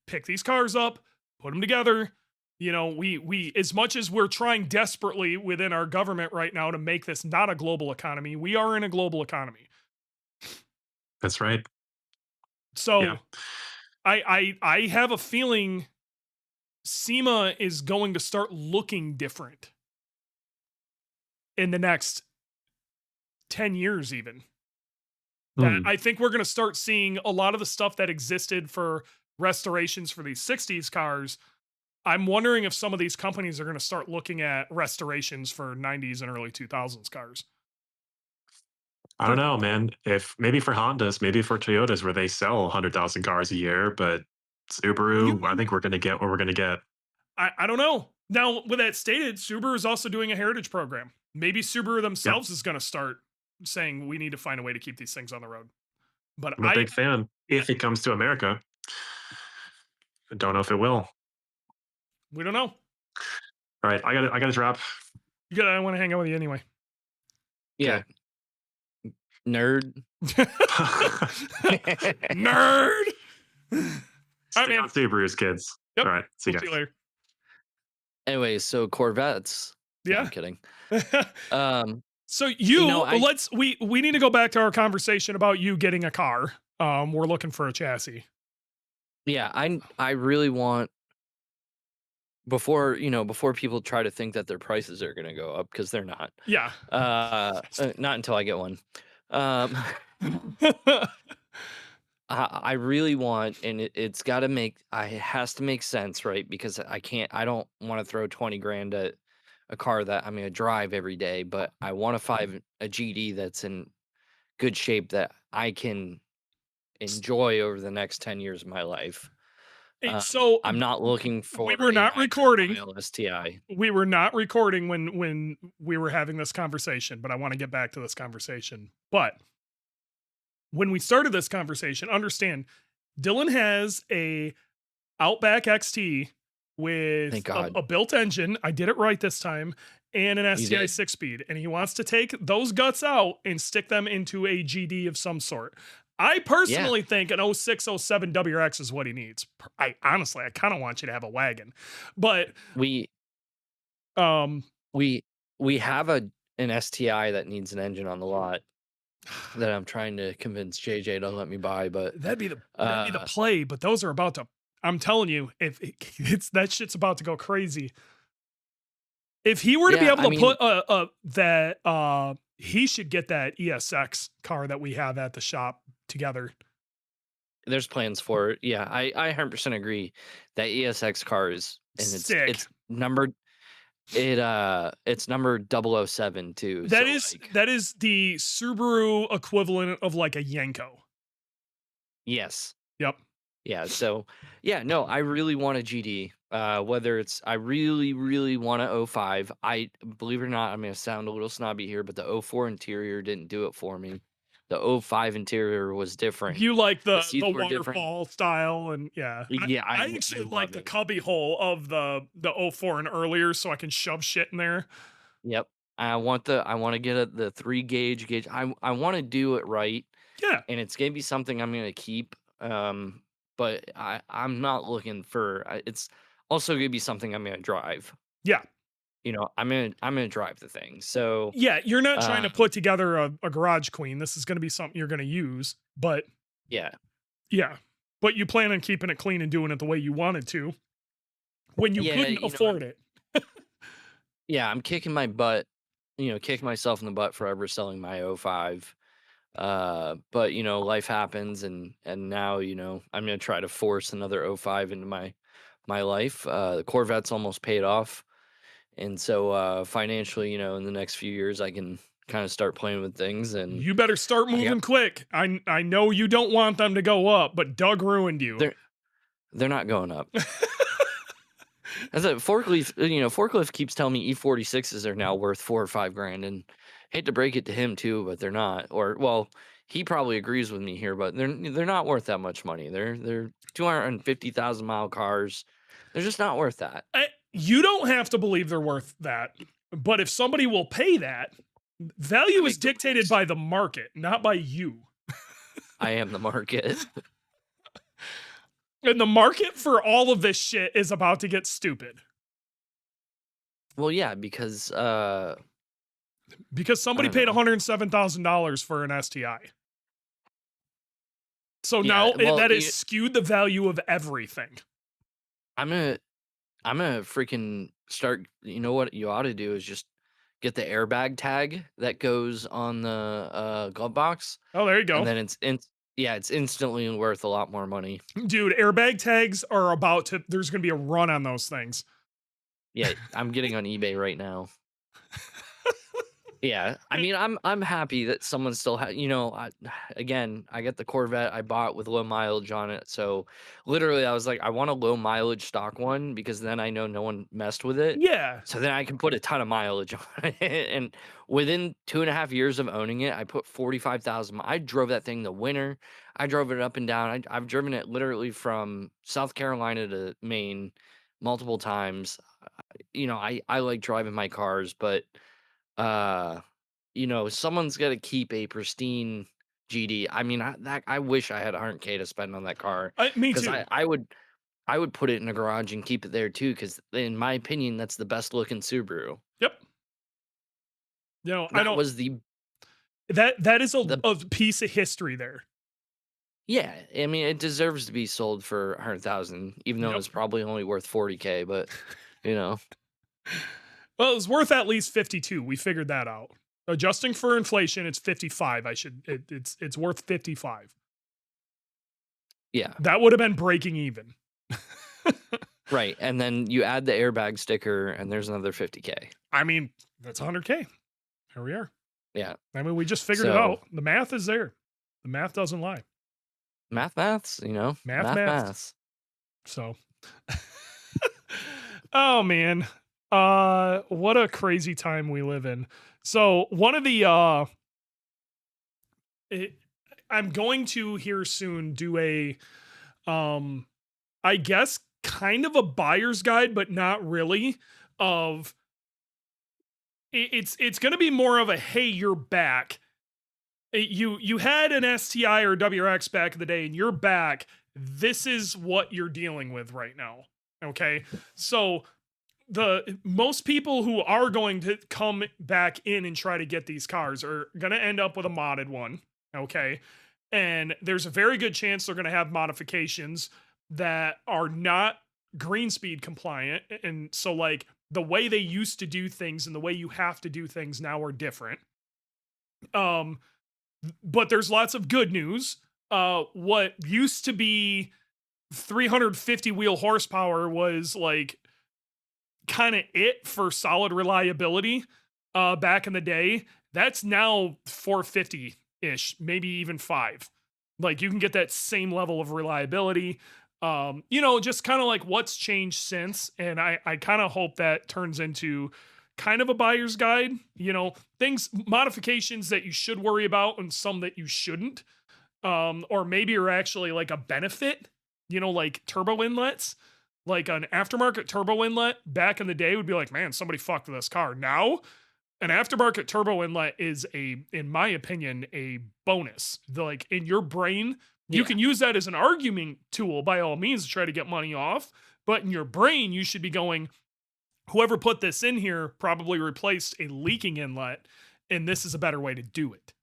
pick these cars up, put them together. We as much as we're trying desperately within our government right now to make this not a global economy, we are in a global economy. That's right. So I have a feeling SEMA is going to start looking different in the next 10 years even. I think we're going to start seeing a lot of the stuff that existed for restorations for these 60s cars. I'm wondering if some of these companies are going to start looking at restorations for 90s and early 2000s cars. I don't know, man. If maybe for Hondas, maybe for Toyotas, where they sell 100,000 cars a year, but Subaru, I You, think we're gonna get what we're gonna get. I don't know. Now, with that stated, Subaru is also doing a heritage program. Maybe Subaru Yep, themselves is going to start saying we need to find a way to keep these things on the road. But I'm a big fan. yeah, If it comes to America, I don't know if it will. we don't know. All right, I gotta drop. I want to hang out with you anyway. Yeah, Okay. nerd. Nerd. All right, Stick man. on Subarus, kids. Yep. All right, see you We'll see guys. you Anyway, so Corvettes. No, I'm later. kidding. Yeah. So I we need to go back to our conversation about you getting a car. We're looking for a chassis. yeah, I really want before people try to think that their prices are gonna go up because they're not. Yeah. Not until I get one. Um, I really want, and it's got to it has to make sense, right? Because I don't want to throw 20 grand at a car that I'm going to drive every day, but I want a GD that's in good shape that I can enjoy over the next 10 years of my life. So I'm not looking we for were a not 900 recording. mile STI. We were not recording when we were having this conversation, but I want to get back to this conversation. But when we started this conversation, understand Dylan has a Outback XT with Thank God. a built engine. I did it right this time, and an You STI did. 6-speed. And he wants to take those guts out and stick them into a GD of some sort. I personally think an 06, 07 WRX is what he needs. I honestly, I kind of want you to have a wagon, but We um, we have an STI that needs an engine on the lot that I'm trying to convince JJ to let me buy, but that'd be the play. But those are about to. I'm telling you, if it's that shit's about to go crazy. If he were to be Yeah, able I to mean, put he should get that ESX car that we have at the shop together. there's plans for it. Yeah, I 100% agree that ESX car is, and Sick. it's numbered it's numbered 007 too. That So is like, that is the Subaru equivalent of like a Yenko. yes. Yep. Yeah, so yeah, no, I really want a GD. Whether it's I really, really want a 05. I believe it or not, I'm gonna sound a little snobby here, but the 04 interior didn't do it for me. The 05 interior was different. You like The the seats were different. waterfall style, and yeah. Yeah, I I actually like love the it. cubby hole of the 04 and earlier, so I can shove shit in there. Yep. I want to get the 3 gauge. I want to do it right, Yeah. and it's gonna be something I'm gonna keep. But I'm not looking for. It's also gonna be something I'm gonna drive. Yeah. I'm gonna drive the thing. So Yeah. You're not trying to um, put together a garage queen. This is going to be something you're going to use, but yeah, yeah. But you plan on keeping it clean and doing it the way you wanted to when you yeah, couldn't afford it. yeah. I'm kicking my butt. Kicking myself in the butt for ever selling my 05. But life happens, and now I'm gonna try to force another 05 into my life. The Corvette's almost paid off. And so financially, in the next few years, I can kind of start playing with things. And You better start I got moving quick. I know you don't want them to go up, but Doug ruined you. they're not going up. As a forklift keeps telling me E46s are now worth 4 or 5 grand, and hate to break it to him too, but they're not. Or well, he probably agrees with me here, but they're not worth that much money. They're 250,000 mile cars. They're just not worth that. You don't have to believe they're worth that, but if somebody will pay that, value is dictated by the market, not by you. I am the market. And the market for all of this shit is about to get stupid. Well, yeah, because somebody I don't paid know. $107,000 for an STI. So Yeah, now well, that has skewed the value of everything. I'm gonna freaking start. You know what you ought to do is just get the airbag tag that goes on the glove box, Oh, there you go. and then it's instantly worth a lot more money. Dude, airbag tags are there's going to be a run on those things. Yeah, I'm getting on eBay right now. Yeah, I mean, I'm happy that someone still you know, again, I get the Corvette I bought with low mileage on it, so literally I was like, I want a low mileage stock one because then I know no one messed with it. Yeah. So then I can put a ton of mileage on it. And within 2.5 years of owning it, I put 45,000. I drove that thing the winter. I drove it up and down. I've driven it literally from South Carolina to Maine multiple times. I like driving my cars, but uh, someone's got to keep a pristine GD. I mean, I wish I had 100K to spend on that car Me because too. I would put it in a garage and keep it there too because in my opinion that's the best looking Subaru. Yep. I That don't. was the That is the a piece of history there. Yeah, I mean it deserves to be sold for 100,000 even though Yep. it's probably only worth 40K, but you know. Well, it's worth at least 52. We figured that out. Adjusting for inflation, it's 55. It's worth 55. Yeah. That would have been breaking even. Right. And then you add the airbag sticker and there's another 50K. I mean, that's 100K. Here we are. Yeah. I mean, we just figured it out. The math is there. The math doesn't lie. Maths, Maths. So, oh man, what a crazy time we live in. So one of the I'm going to here soon do a I guess kind of a buyer's guide, but not really. Of it's going to be more of a hey, you're back. You had an STI or WRX back in the day, and you're back. This is what you're dealing with right now. Okay, so the most people who are going to come back in and try to get these cars are going to end up with a modded one. Okay, and there's a very good chance they're going to have modifications that are not green speed compliant, and so like the way they used to do things and the way you have to do things now are different. But there's lots of good news. What used to be 350 wheel horsepower was like kind of it for solid reliability back in the day. That's now 450 ish, maybe even 5. Like you can get that same level of reliability. Just kind of like what's changed since. And I kind of hope that turns into kind of a buyer's guide, modifications that you should worry about and some that you shouldn't. Or maybe are actually like a benefit, like turbo inlets, like an aftermarket turbo inlet back in the day would be like, man, somebody fucked with this car. Now, an aftermarket turbo inlet is in my opinion, a bonus. Like in your brain, you can use that as an argument tool by all means to try to get money off. But in your brain, you should be going, whoever put this in here probably replaced a leaking inlet, and this is a better way to do it.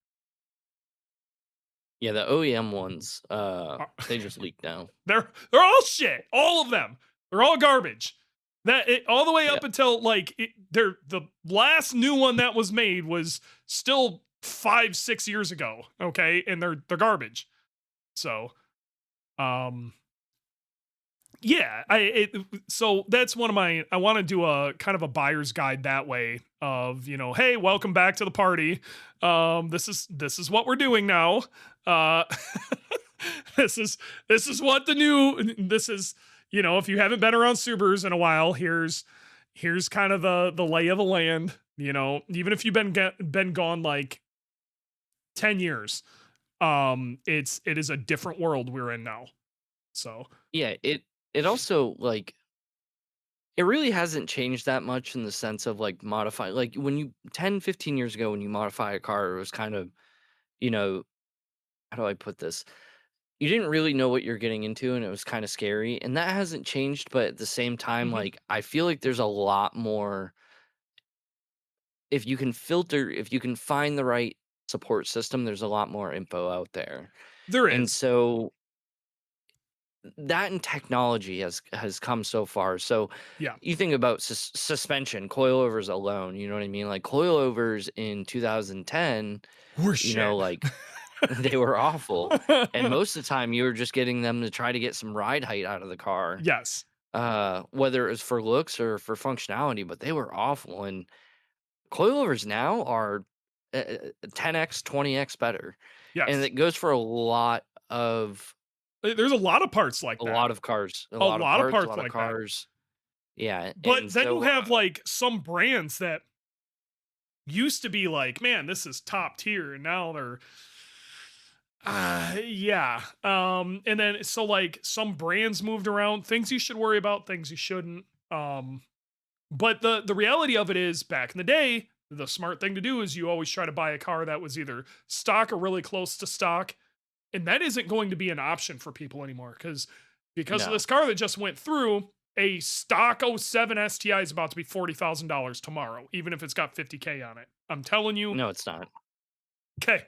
Yeah, the OEM ones, they just leak now. They're all shit. All of them. They're all garbage. All the way up until the last new one that was made was still 5-6 years ago. Okay, and they're garbage. So, yeah, so that's one of my, I want to do a kind of a buyer's guide that way of, hey, welcome back to the party. This is what we're doing now. This is if you haven't been around Subarus in a while, here's kind of the lay of the land, even if you've been gone like 10 years, it is a different world we're in now. So, yeah, it also like it really hasn't changed that much in the sense of like modify like when you 10-15 years ago when you modify a car it was kind of how do I put this, you didn't really know what you're getting into and it was kind of scary, and that hasn't changed, but at the same time like I feel like there's a lot more if you can find the right support system, there's a lot more info out there. there And is. so that and technology has come so far. So Yeah. you think about suspension, coilovers alone, you know what I mean? Like coilovers in 2010, We're shit. like they were awful. And most of the time you were just getting them to try to get some ride height out of the car. Yes. Whether it was for looks or for functionality, but they were awful. And coilovers now are 10x, 20x better, and Yes. it goes for There's a lot of parts like a that. lot of cars, a A lot of lot of parts, a parts lot of like that. cars. Yeah, But and then you so have like some brands that used to be like, man, this is top tier, and now they're yeah. And then so like some brands moved around, things you should worry about, things you shouldn't. Um, but the reality of it is back in the day, the smart thing to do is you always try to buy a car that was either stock or really close to stock. And that isn't going to be an option for people anymore because of no, this car that just went through. A stock '07 STI is about to be $40,000 tomorrow, even if it's got 50K on it. I'm telling you. no, it's not. Okay.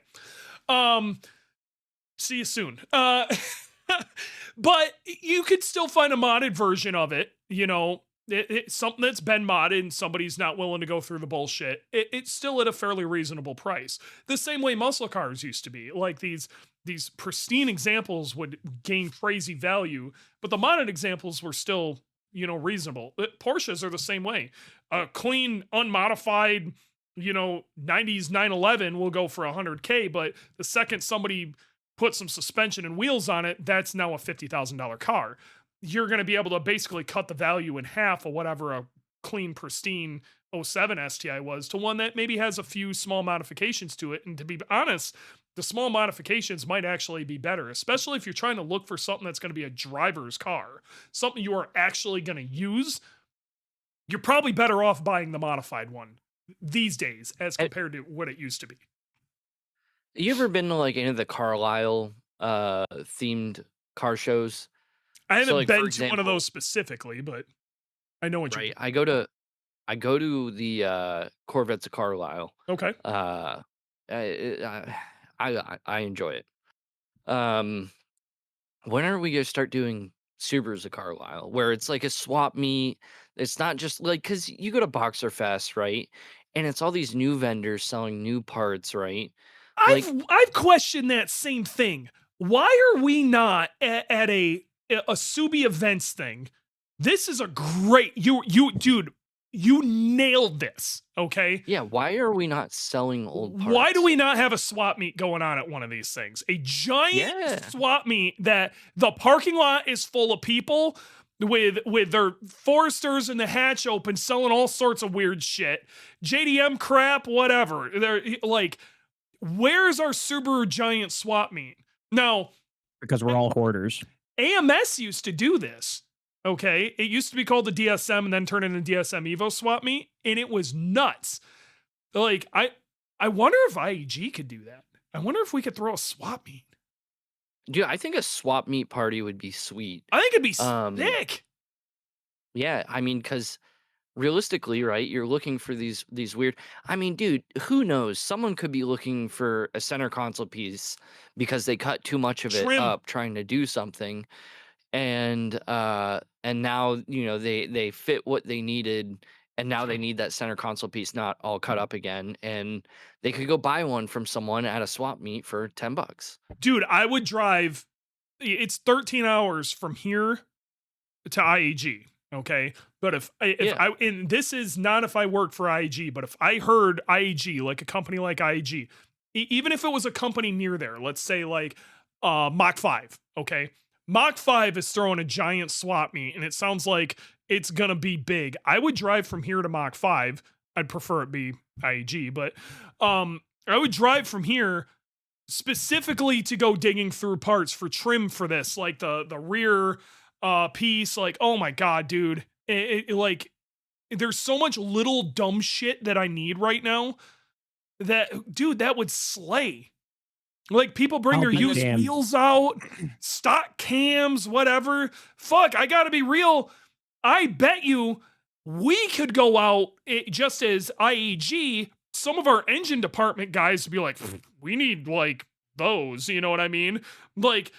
Um, See you soon. But you could still find a modded version of it. You know, it's something that's been modded and somebody's not willing to go through the bullshit. It's still at a fairly reasonable price. The same way muscle cars used to be. Like these pristine examples would gain crazy value, but the modded examples were still, you know, reasonable. Porsches are the same way. A clean, unmodified, you know, 90s 911 will go for 100K, but the second somebody put some suspension and wheels on it, that's now a $50,000 car. You're going to be able to basically cut the value in half of whatever a clean, pristine '07 STI was to one that maybe has a few small modifications to it. And to be honest, the small modifications might actually be better, especially if you're trying to look for something that's going to be a driver's car, something you are actually going to use. You're probably better off buying the modified one these days as Eh, compared to what it used to be. You ever been to like any of the Carlisle themed car shows? I So haven't like for been to one of example, those specifically, but I know what you right? mean. I go to the Corvettes of Carlisle. Okay. Uh, I enjoy it. Um, when are we gonna start doing Subarus of Carlisle, where it's like a swap meet? It's not just like because you go to Boxer Fest, right? And it's all these new vendors selling new parts, right? Like, I've questioned that same thing. Why are we not at a Subi events thing? This is a great you dude, you nailed this, okay? yeah, why are we not selling old Why do parts? we not have a swap meet going on at one of these things? A giant Yeah, swap meet that the parking lot is full of people with their Foresters and the hatch open selling all sorts of weird shit. JDM crap, whatever. They're like, where's our Subaru giant swap meet? Now, because we're all hoarders. AMS used to do this. Okay. It used to be called the DSM and then turned into DSM Evo swap meet, and it was nuts. Like, I wonder if IAG could do that. I wonder if we could throw a swap meet. dude, I think a swap meet party would be sweet. I think it'd be Um, sick. yeah, I mean, because realistically, right, you're looking for these weird. I mean, dude, who knows? Someone could be looking for a center console piece because they cut too much of it Trim. up trying to do something, and now they fit what they needed, and now they need that center console piece not all cut up again, and they could go buy one from someone at a swap meet for $10. Dude, I would drive. It's 13 hours from here to IAG. Okay. But if Yeah, I, and this is not if I worked for IAG, but if I heard IAG, like a company like IAG, even if it was a company near there, let's say like Mach 5, okay? Mach 5 is throwing a giant swap meet and it sounds like it's gonna be big. I would drive from here to Mach 5. I'd prefer it be IAG, but I would drive from here specifically to go digging through parts for trim for this, like the rear piece. Like, oh my god, dude. Like there's so much little dumb shit that I need right now that dude, that would slay. Like people bring I'll their be used damned. wheels out, stock cams, whatever. Fuck, I gotta be real. I bet you we could go out just as IAG. Some of our engine department guys would be like, we need like those. You know what I mean? Like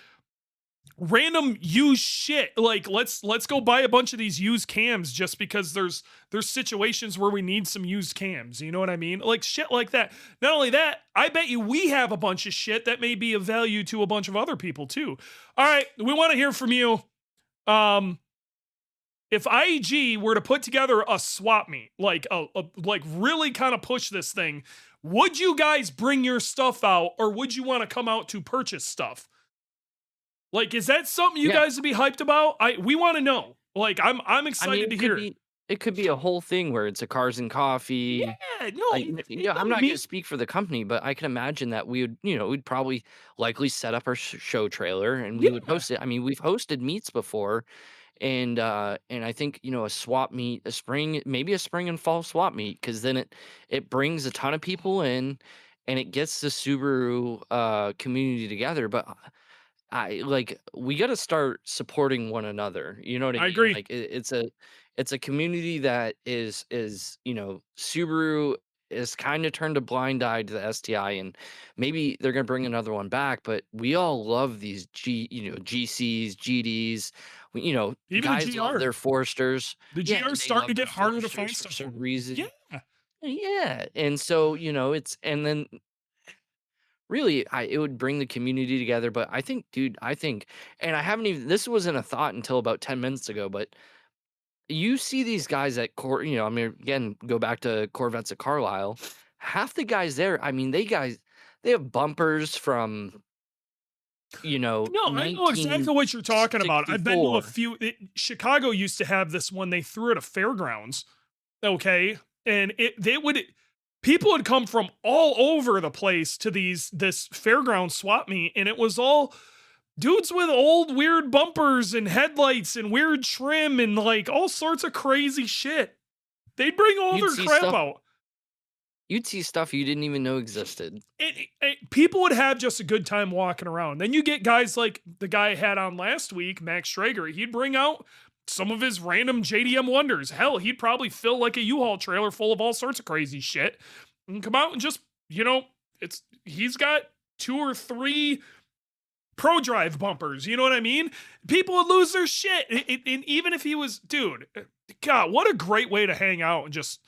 random used shit. Like let's go buy a bunch of these used cams just because there's situations where we need some used cams. You know what I mean? Like shit like that. Not only that, I bet you we have a bunch of shit that may be of value to a bunch of other people too. All right, we want to hear from you. Um if IAG were to put together a swap meet, like like really kind of push this thing, would you guys bring your stuff out, or would you want to come out to purchase stuff? Like, is that something you Yeah. guys would be hyped about? We want to know. Like, I'm I mean, excited to hear it. it could be a whole thing where it's a cars and coffee. Yeah, no, Like, I'm doesn't not mean- going to speak for the company, but I can imagine that we would, we'd probably likely set up our show trailer and we would Yeah. host it. I mean, we've hosted meets before, and I think a swap meet, maybe a spring and fall swap meet, because then it brings a ton of people in, and it gets the Subaru community together. But we got to start supporting one another. You know what I I mean? agree. Like it's a community that is Subaru is kind of turned a blind eye to the STI, and maybe they're gonna bring another one back. But we all love these GCs, GDs. Even the Guys love GR. their Foresters. The Yeah, GR they is starting love to their get harder to find Foresters stuff for some for. reason. Yeah. Yeah, and so it's and then really it would bring the community together. But I think, dude, and I haven't even, this wasn't a thought until about 10 minutes ago, but you see these guys at I mean, again, go back to Corvettes at Carlisle. Half the guys there, I mean, they have bumpers from No, I know exactly what you're talking about. I've been to a 1964. few. Chicago used to have this when they threw it at fairgrounds. Okay, and people would come from all over the place to this fairground swap meet, and it was all dudes with old weird bumpers and headlights and weird trim and like all sorts of crazy shit. They'd bring all You'd their see crap stuff out. You'd see stuff you didn't even know existed. People would have just a good time walking around. Then you get guys like the guy I had on last week, Max Schrager. He'd bring out some of his random JDM wonders. Hell, he'd probably fill like a U-Haul trailer full of all sorts of crazy shit and come out and just, he's got 2 or 3 Pro Drive bumpers. You know what I mean? People would lose their shit. And even if he was, dude, God, what a great way to hang out and just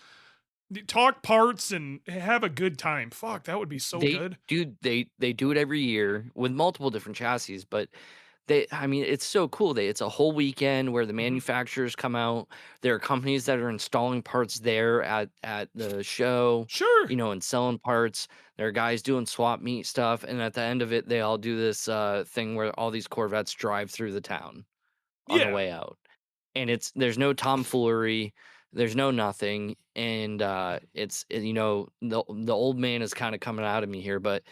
talk parts and have a good time. Fuck, that would be so good. Dude, they do it every year with multiple different chassis, but I mean, it's so cool. It's a whole weekend where the manufacturers come out. There are companies that are installing parts there at the show, Sure. and selling parts. There are guys doing swap meet stuff, and at the end of it, they all do this thing where all these Corvettes drive through the town on the way out, and there's no tomfoolery, there's no nothing, and the old man is kind of coming out of me here, but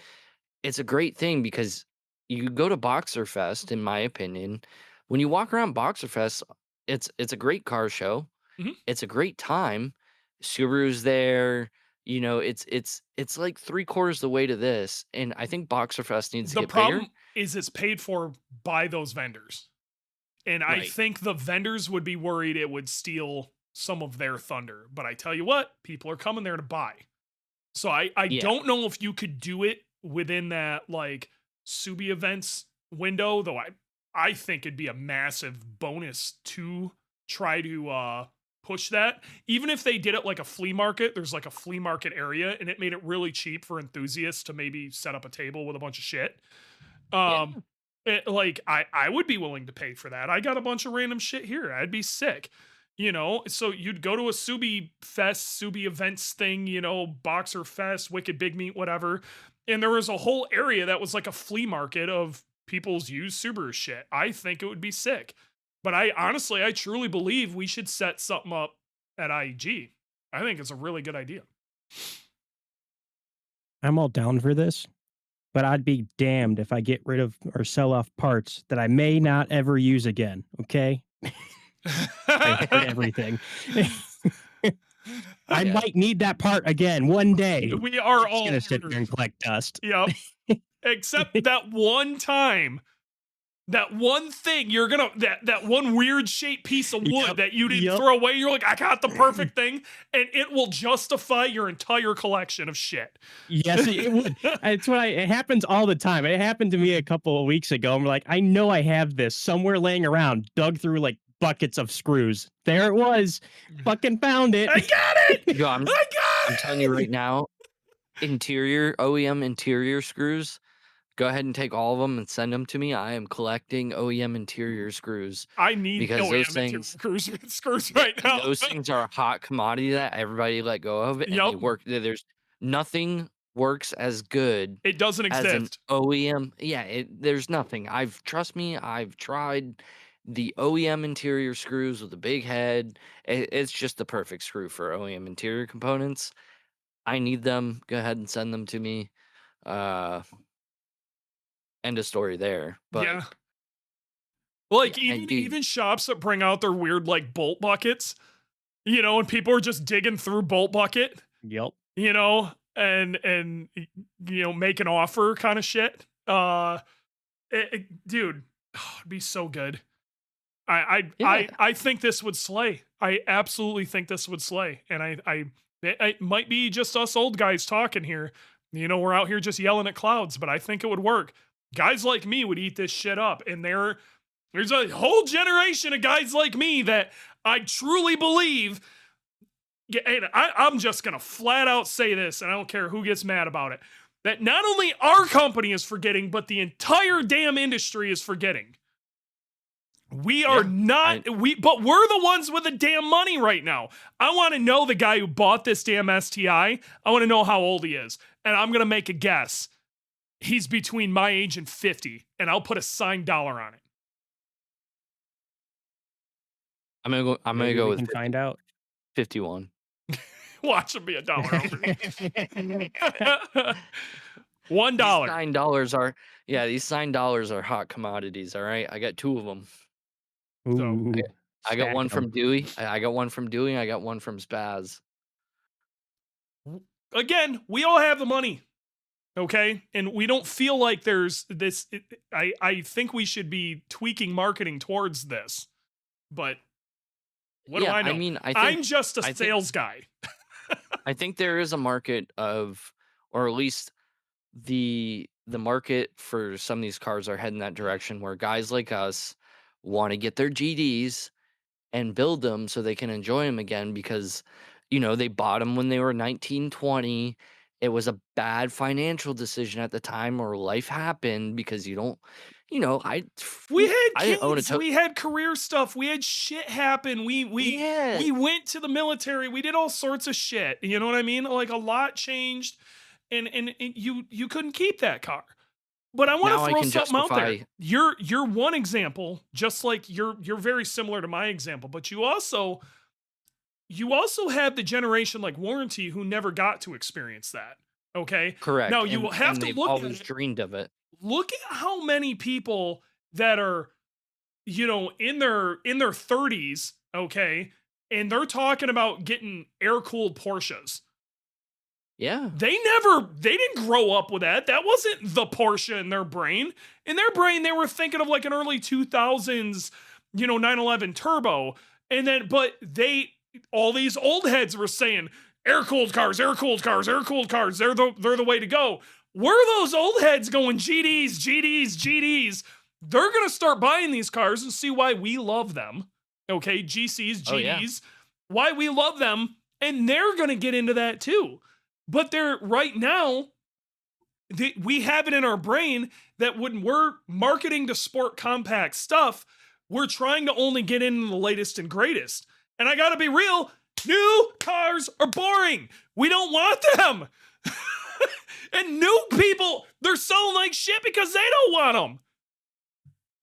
it's a great thing because you go to Boxer Fest, in my opinion. When you walk around Boxer Fest, it's a great car show. Mhm. It's a great time. Subaru's there. It's like 3/4 the way to this, and I think Boxer Fest needs to The get problem bigger. is it's paid for by those vendors. And I Right. think the vendors would be worried it would steal some of their thunder. But I tell you what, people are coming there to buy. So I Yeah. don't know if you could do it within that like Subi events window, though I think it'd be a massive bonus to try to push that. Even if they did it like a flea market, there's like a flea market area and it made it really cheap for enthusiasts to maybe set up a table with a bunch of shit. I would be willing to pay for that. I got a bunch of random shit here. I'd be sick. So you'd go to a Subi Fest, Subi events thing, Boxer Fest, Wicked Big Meat, whatever. And there was a whole area that was like a flea market of people's used Subaru shit. I think it would be sick. But I truly believe we should set something up at IAG. I think it's a really good idea. I'm all down for this, but I'd be damned if I get rid of or sell off parts that I may not ever use again. Okay. I heard everything. I Yeah. might need that part again one day. We are It's all gonna sit there hoarders. and collect dust. Yep. Except that one time, that one thing that one weird shaped piece of wood Yep, that you didn't yep. throw away. You're like, I got the perfect thing, and it will justify your entire collection of shit. Yes, it would. It happens all the time. It happened to me a couple of weeks ago. I'm like, I know I have this somewhere laying around, dug through like buckets of screws. There it was. Fucking found it. I got it. Yo, I'm I'm telling you right now, OEM interior screws Go ahead and take all of them and send them to me. I am collecting OEM interior screws I need because those OEM interior things screws right now. those things are a hot commodity that everybody let go of, and they Yep. work. There's nothing works as good It doesn't as an exist. OEM. Yeah, there's nothing. Trust me, I've tried the OEM interior screws with the big head. It's just the perfect screw for OEM interior components. I need them. Go ahead and send them to me. Uh, End of story there. But Yeah. Like yeah, dude, even shops that bring out their weird like bolt buckets, and people are just digging through bolt bucket, Yep. and make an offer kind of shit. Dude, it'd be so good. yeah, I think this would slay. I absolutely think this would slay. And it might be just us old guys talking here. We're out here just yelling at clouds, but I think it would work. Guys like me would eat this shit up. And there's a whole generation of guys like me that I truly believe. And I'm just going to flat out say this, and I don't care who gets mad about it, that not only our company is forgetting, but the entire damn industry is forgetting. We are not, but we're the ones with the damn money right now. I want to know the guy who bought this damn STI. I want to know how old he is. And I'm going to make a guess. He's between my age and 50, and I'll put a signed dollar on it. I'm gonna go Maybe with we can find out. 51. Watch him be a dollar over. $1. These signed dollars are these signed dollars are hot commodities. All right, I got 2 of them. Ooh, I got stack one 'em. from Dewey. I got one from Dewey. I got one from Spaz. Again, we all have the money. Okay? And we don't feel like there's this. I think we should be tweaking marketing towards this. But what do I know? I mean, I'm just a sales guy. I think there is a market of, or at least the market for some of these cars are heading that direction where guys like us want to get their GDs and build them so they can enjoy them again because they bought them when they were 19, 20. It was a bad financial decision at the time, or life happened because you don't, We had I didn't own a kids, we had career stuff, we had shit happen. We went to the military, we did all sorts of shit. You know what I mean? Like a lot changed, and you couldn't keep that car. But I want Now I to throw can something out there. justify- You're one example, just like you're very similar to my example, but you also have the generation like Warranty who never got to experience that. Okay? correct. Now you have to they've look at always it. dreamed of it. Look at how many people that are in their 30s, okay, and they're talking about getting air-cooled Porsches. Yeah. They didn't grow up with that. That wasn't the Porsche in their brain. In their brain, they were thinking of like an early 2000s, 911 turbo. And then, but all these old heads were saying, air-cooled cars, air-cooled cars, air-cooled cars. They're the way to go. We're those old heads going GDs, GDs, GDs. They're going to start buying these cars and see why we love them. Okay, GCs, GDs, Oh, yeah. why we love them. And they're going to get into that too. But they're right now, we have it in our brain that when we're marketing to sport compact stuff, we're trying to only get into the latest and greatest. And I gotta be real, new cars are boring. We don't want them. And new people, they're selling like shit because they don't want them.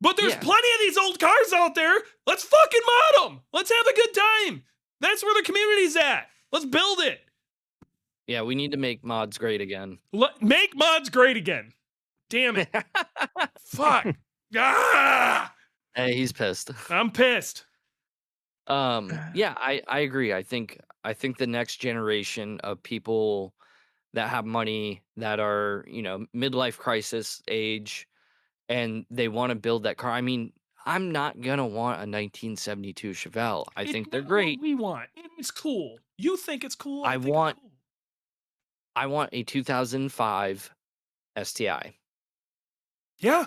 But there's plenty of these old cars out there. Let's fucking mod them. Let's have a good time. That's where the community's at. Let's build it. Yeah, we need to make mods great again. Make mods great again. Damn it. Fuck. Ah! Hey, he's pissed. I'm pissed. Yeah, I agree. I think the next generation of people that have money that are, midlife crisis age and they want to build that car. I mean, I'm not gonna want a 1972 Chevelle. I think they're great. We want. It's cool. You think it's cool? I think it's want- cool. I want a 2005 STI. Yeah.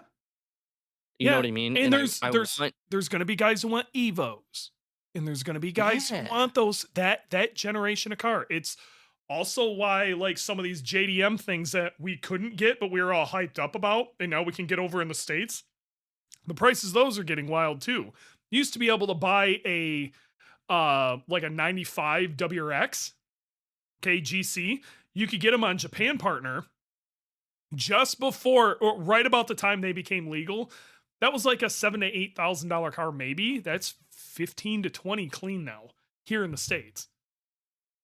You know what I mean? And I there's going to be guys who want Evos, and there's going to be guys who Yeah. want that generation of car. It's Also why like some of these JDM things that we couldn't get, but we were all hyped up about, and now we can get over in the States. The prices those are getting wild too. You used to be able to buy a like a 95 WRX KGC. You could get them on Japan Partner just before or right about the time they became legal. That was like a $7,000 to $8,000 car, maybe. That's 15 to 20 clean now here in the States.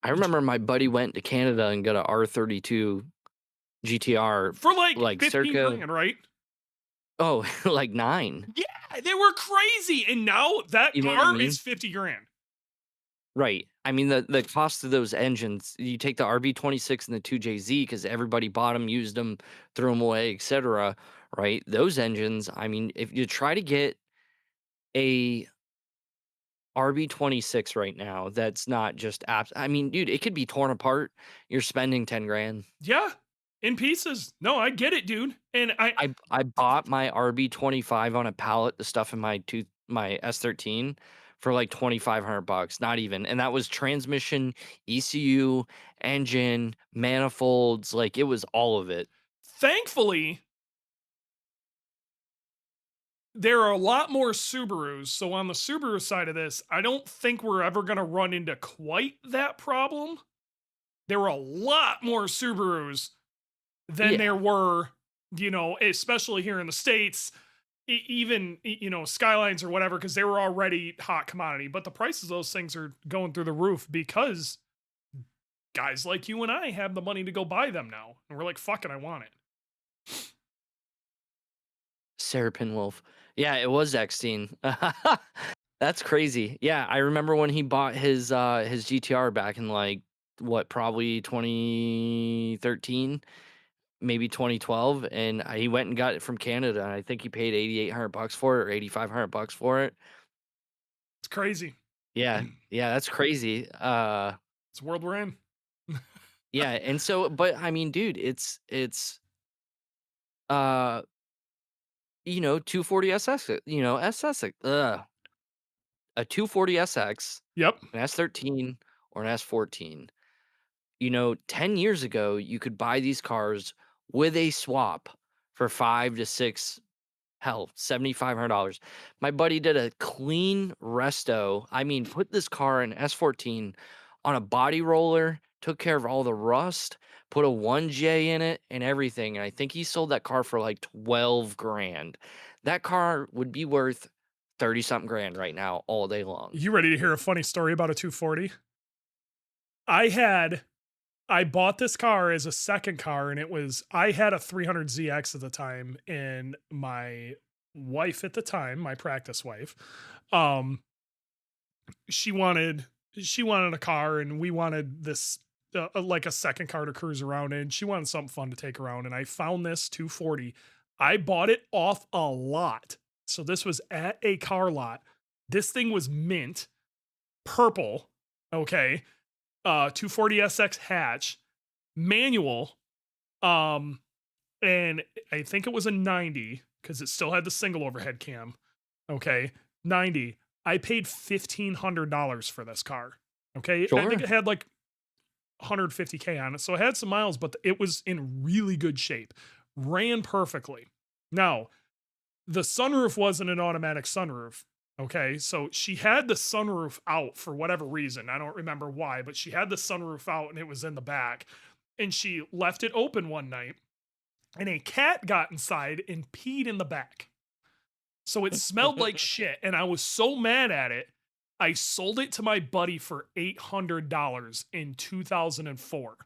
I remember my buddy went to Canada and got a R32 GTR For like like 15 circa grand, right? like 9. Yeah, they were crazy. And now that You know what I car mean? is 50 grand. Right. I mean the cost of those engines, you take the RB26 and the 2JZ because everybody bought them, used them, threw them away, etc. Right? Those engines, I mean, if you try to get a RB26 right now, that's not just apps. I mean, dude, it could be torn apart. You're spending 10 grand. Yeah, in pieces. No, I get it, dude. And I bought my RB25 on a pallet, the stuff in my S13 for like $2,500, not even. And that was transmission, ECU, engine, manifolds, like it was all of it. thankfully, there are a lot more Subarus. So on the Subaru side of this, I don't think we're ever going to run into quite that problem. There were a lot more Subarus than Yeah. there were, especially here in the States, even, Skylines or whatever, because they were already hot commodity. But the prices of those things are going through the roof because guys like you and I have the money to go buy them now. And we're like, fuck it, I want it. Sarah Pinwolf. Yeah, it was Eckstein. That's crazy. Yeah, I remember when he bought his GTR back in like what, probably 2013, maybe 2012, and he went and got it from Canada. And I think he paid $8,800 for it or $8,500 for it. It's crazy. Yeah, yeah, that's crazy. It's the world we're in. Yeah, and so, but I mean, dude, it's uh 240 SX, SX, a 240 SX, Yep. an S13 or an S14. 10 years ago, you could buy these cars with a swap for 5 to 6, hell, $7,500. My buddy did a clean resto. I mean, put this car in S14 on a body roller, took care of all the rust, put a 1J in it and everything. And I think he sold that car for like 12 grand. That car would be worth 30 something grand right now all day long. You ready to hear a funny story about a 240? I bought this car as a second car, and I had a 300ZX at the time, and my wife at the time, my practice wife, um, she wanted a car, and we wanted this like a second car to cruise around in. She wanted something fun to take around, and I found this 240. I bought it off a lot. So this was at a car lot. This thing was mint, purple, okay, 240SX hatch, manual, and I think it was a 90 because it still had the single overhead cam. Okay, 90. I paid $1,500 for this car. Okay, I think Sure. it had like 150K on it, so it had some miles, but it was in really good shape, ran perfectly. Now, the sunroof wasn't an automatic sunroof. Okay, so she had the sunroof out for whatever reason. I don't remember why, but she had the sunroof out and it was in the back. And she left it open one night, and a cat got inside and peed in the back. So it smelled like shit, and I was so mad at it. I sold it to my buddy for $800 in 2004.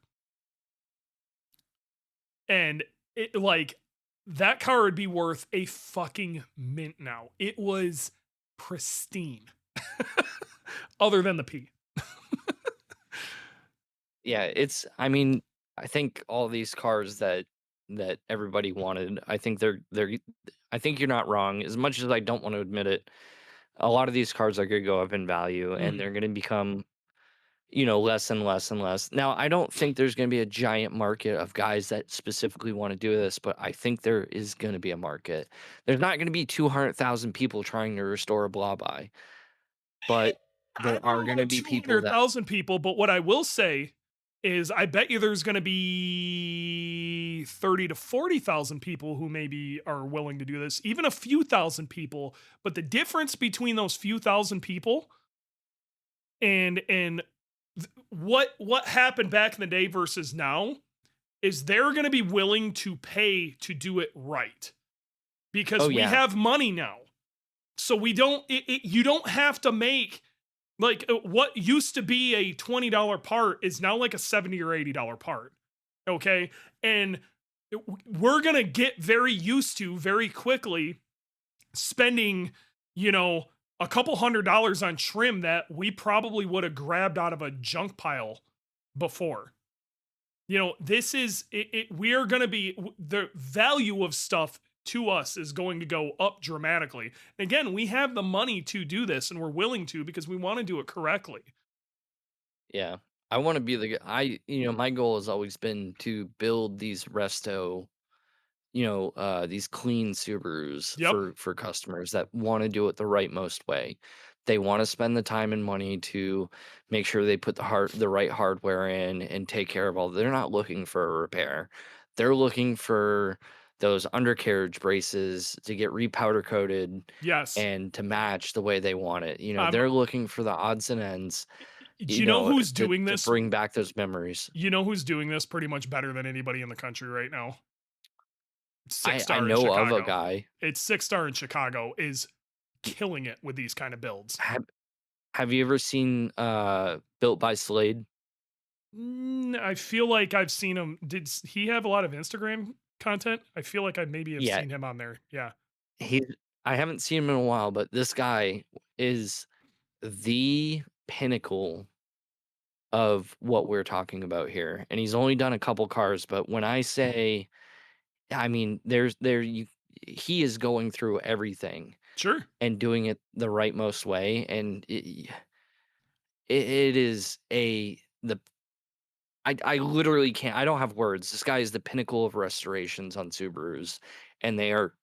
And it like that car would be worth a fucking mint now. It was pristine. Other than the pee. Yeah, I mean, I think all these cars that everybody wanted, I think I think you're not wrong. As much as I don't want to admit it, a lot of these cars are going to go up in value and they're going to become, less and less and less. Now, I don't think there's going to be a giant market of guys that specifically want to do this, but I think there is going to be a market. There's not going to be 200,000 people trying to restore a Blaubai, but I there don't are know going to about be people that 200,000 people, but what I will say is I bet you there's going to be 30 to 40,000 people who maybe are willing to do this, even a few thousand people. But the difference between those few thousand people and what happened back in the day versus now is they're going to be willing to pay to do it right, because Oh we yeah. have money now. So we don't, you don't have to make like what used to be a $20 part is now like a $70 or $80 part. Okay. And we're going to get very used to very quickly spending, you know, a couple $100 on trim that we probably would have grabbed out of a junk pile before. You know, this is we are going to be, the value of stuff to us is going to go up dramatically. Again, we have the money to do this and we're willing to because we want to do it correctly. Yeah. I want to be my goal has always been to build these resto, these clean Subarus Yep. for customers that want to do it the right most way. They want to spend the time and money to make sure they put the right hardware in and take care of all. They're not looking for a repair. They're looking for those undercarriage braces to get repowder coated Yes. and to match the way they want it. Um, They're looking for the odds and ends, Do you know who's to doing this? bring back those memories. You know who's doing this pretty much better than anybody in the country right now? Six I Star in know of Chicago. a guy. It's 6-Star in Chicago is killing it with these kind of builds. Have you ever seen Built by Slade? I feel like I've seen him. Did he have a lot of Instagram content? I feel like I maybe have Yeah. seen him on there. Yeah. I haven't seen him in a while, but this guy is the pinnacle of what we're talking about here. And he's only done a couple cars, but when I say, I mean, he is going through everything Sure. and doing it the right most way. And it is I literally can't, I don't have words. This guy is the pinnacle of restorations on Subarus, and they are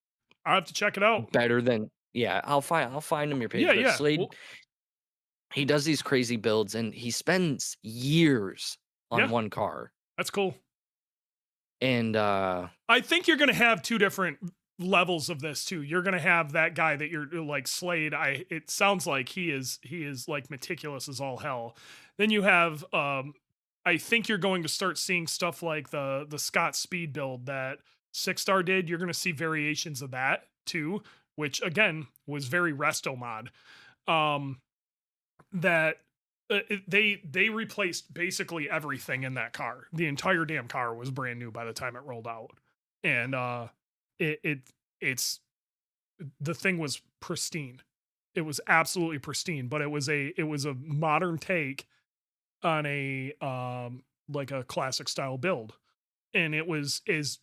I'll have to check it out. better than, yeah, I'll find him your page. Yeah, But yeah. Slade, Well, he does these crazy builds and he spends years on Yeah. one car. that's cool. And I think you're going to have two different levels of this too. You're going to have that guy that you're like Slade. It sounds like he is like meticulous as all hell. Then you have, I think you're going to start seeing stuff like the Scott Speed build that 6-Star did. You're going to see variations of that too, which again was very resto mod. That they replaced basically everything in that car. The entire damn car was brand new by the time it rolled out, and it's the thing was pristine. It was absolutely pristine, but it was a modern take on a like a classic style build, and it was as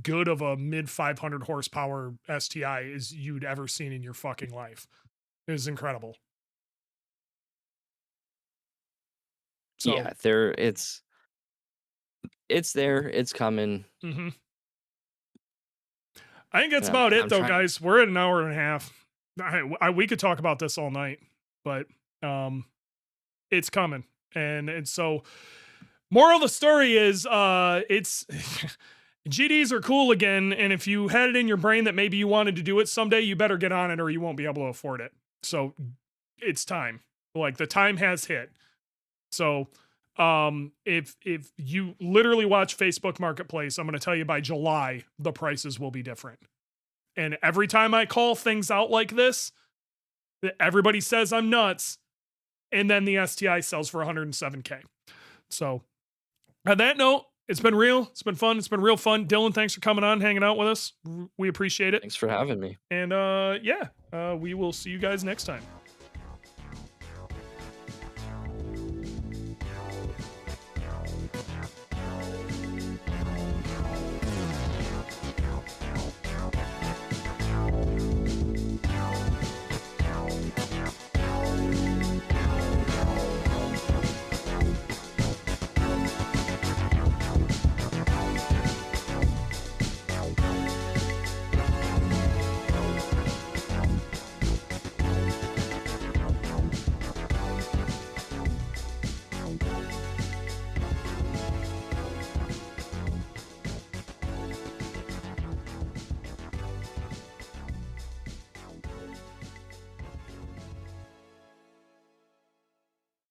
good of a mid 500 horsepower STI as you'd ever seen in your fucking life. It was incredible. So, yeah, it's there, it's coming. I think that's Yeah, about it, I'm though, trying- guys. We're at an hour and a half. We could talk about this all night, but it's coming, and so moral of the story is it's GDs are cool again, and if you had it in your brain that maybe you wanted to do it someday, you better get on it or you won't be able to afford it. So it's time. Like the time has hit. So if you literally watch Facebook Marketplace, I'm going to tell you by July the prices will be different. And every time I call things out like this, everybody says I'm nuts, and then the STI sells for 107K. So on that note, it's been real. It's been fun. It's been real fun. Dylan, thanks for coming on, hanging out with us. We appreciate it. Thanks for having me. And we will see you guys next time.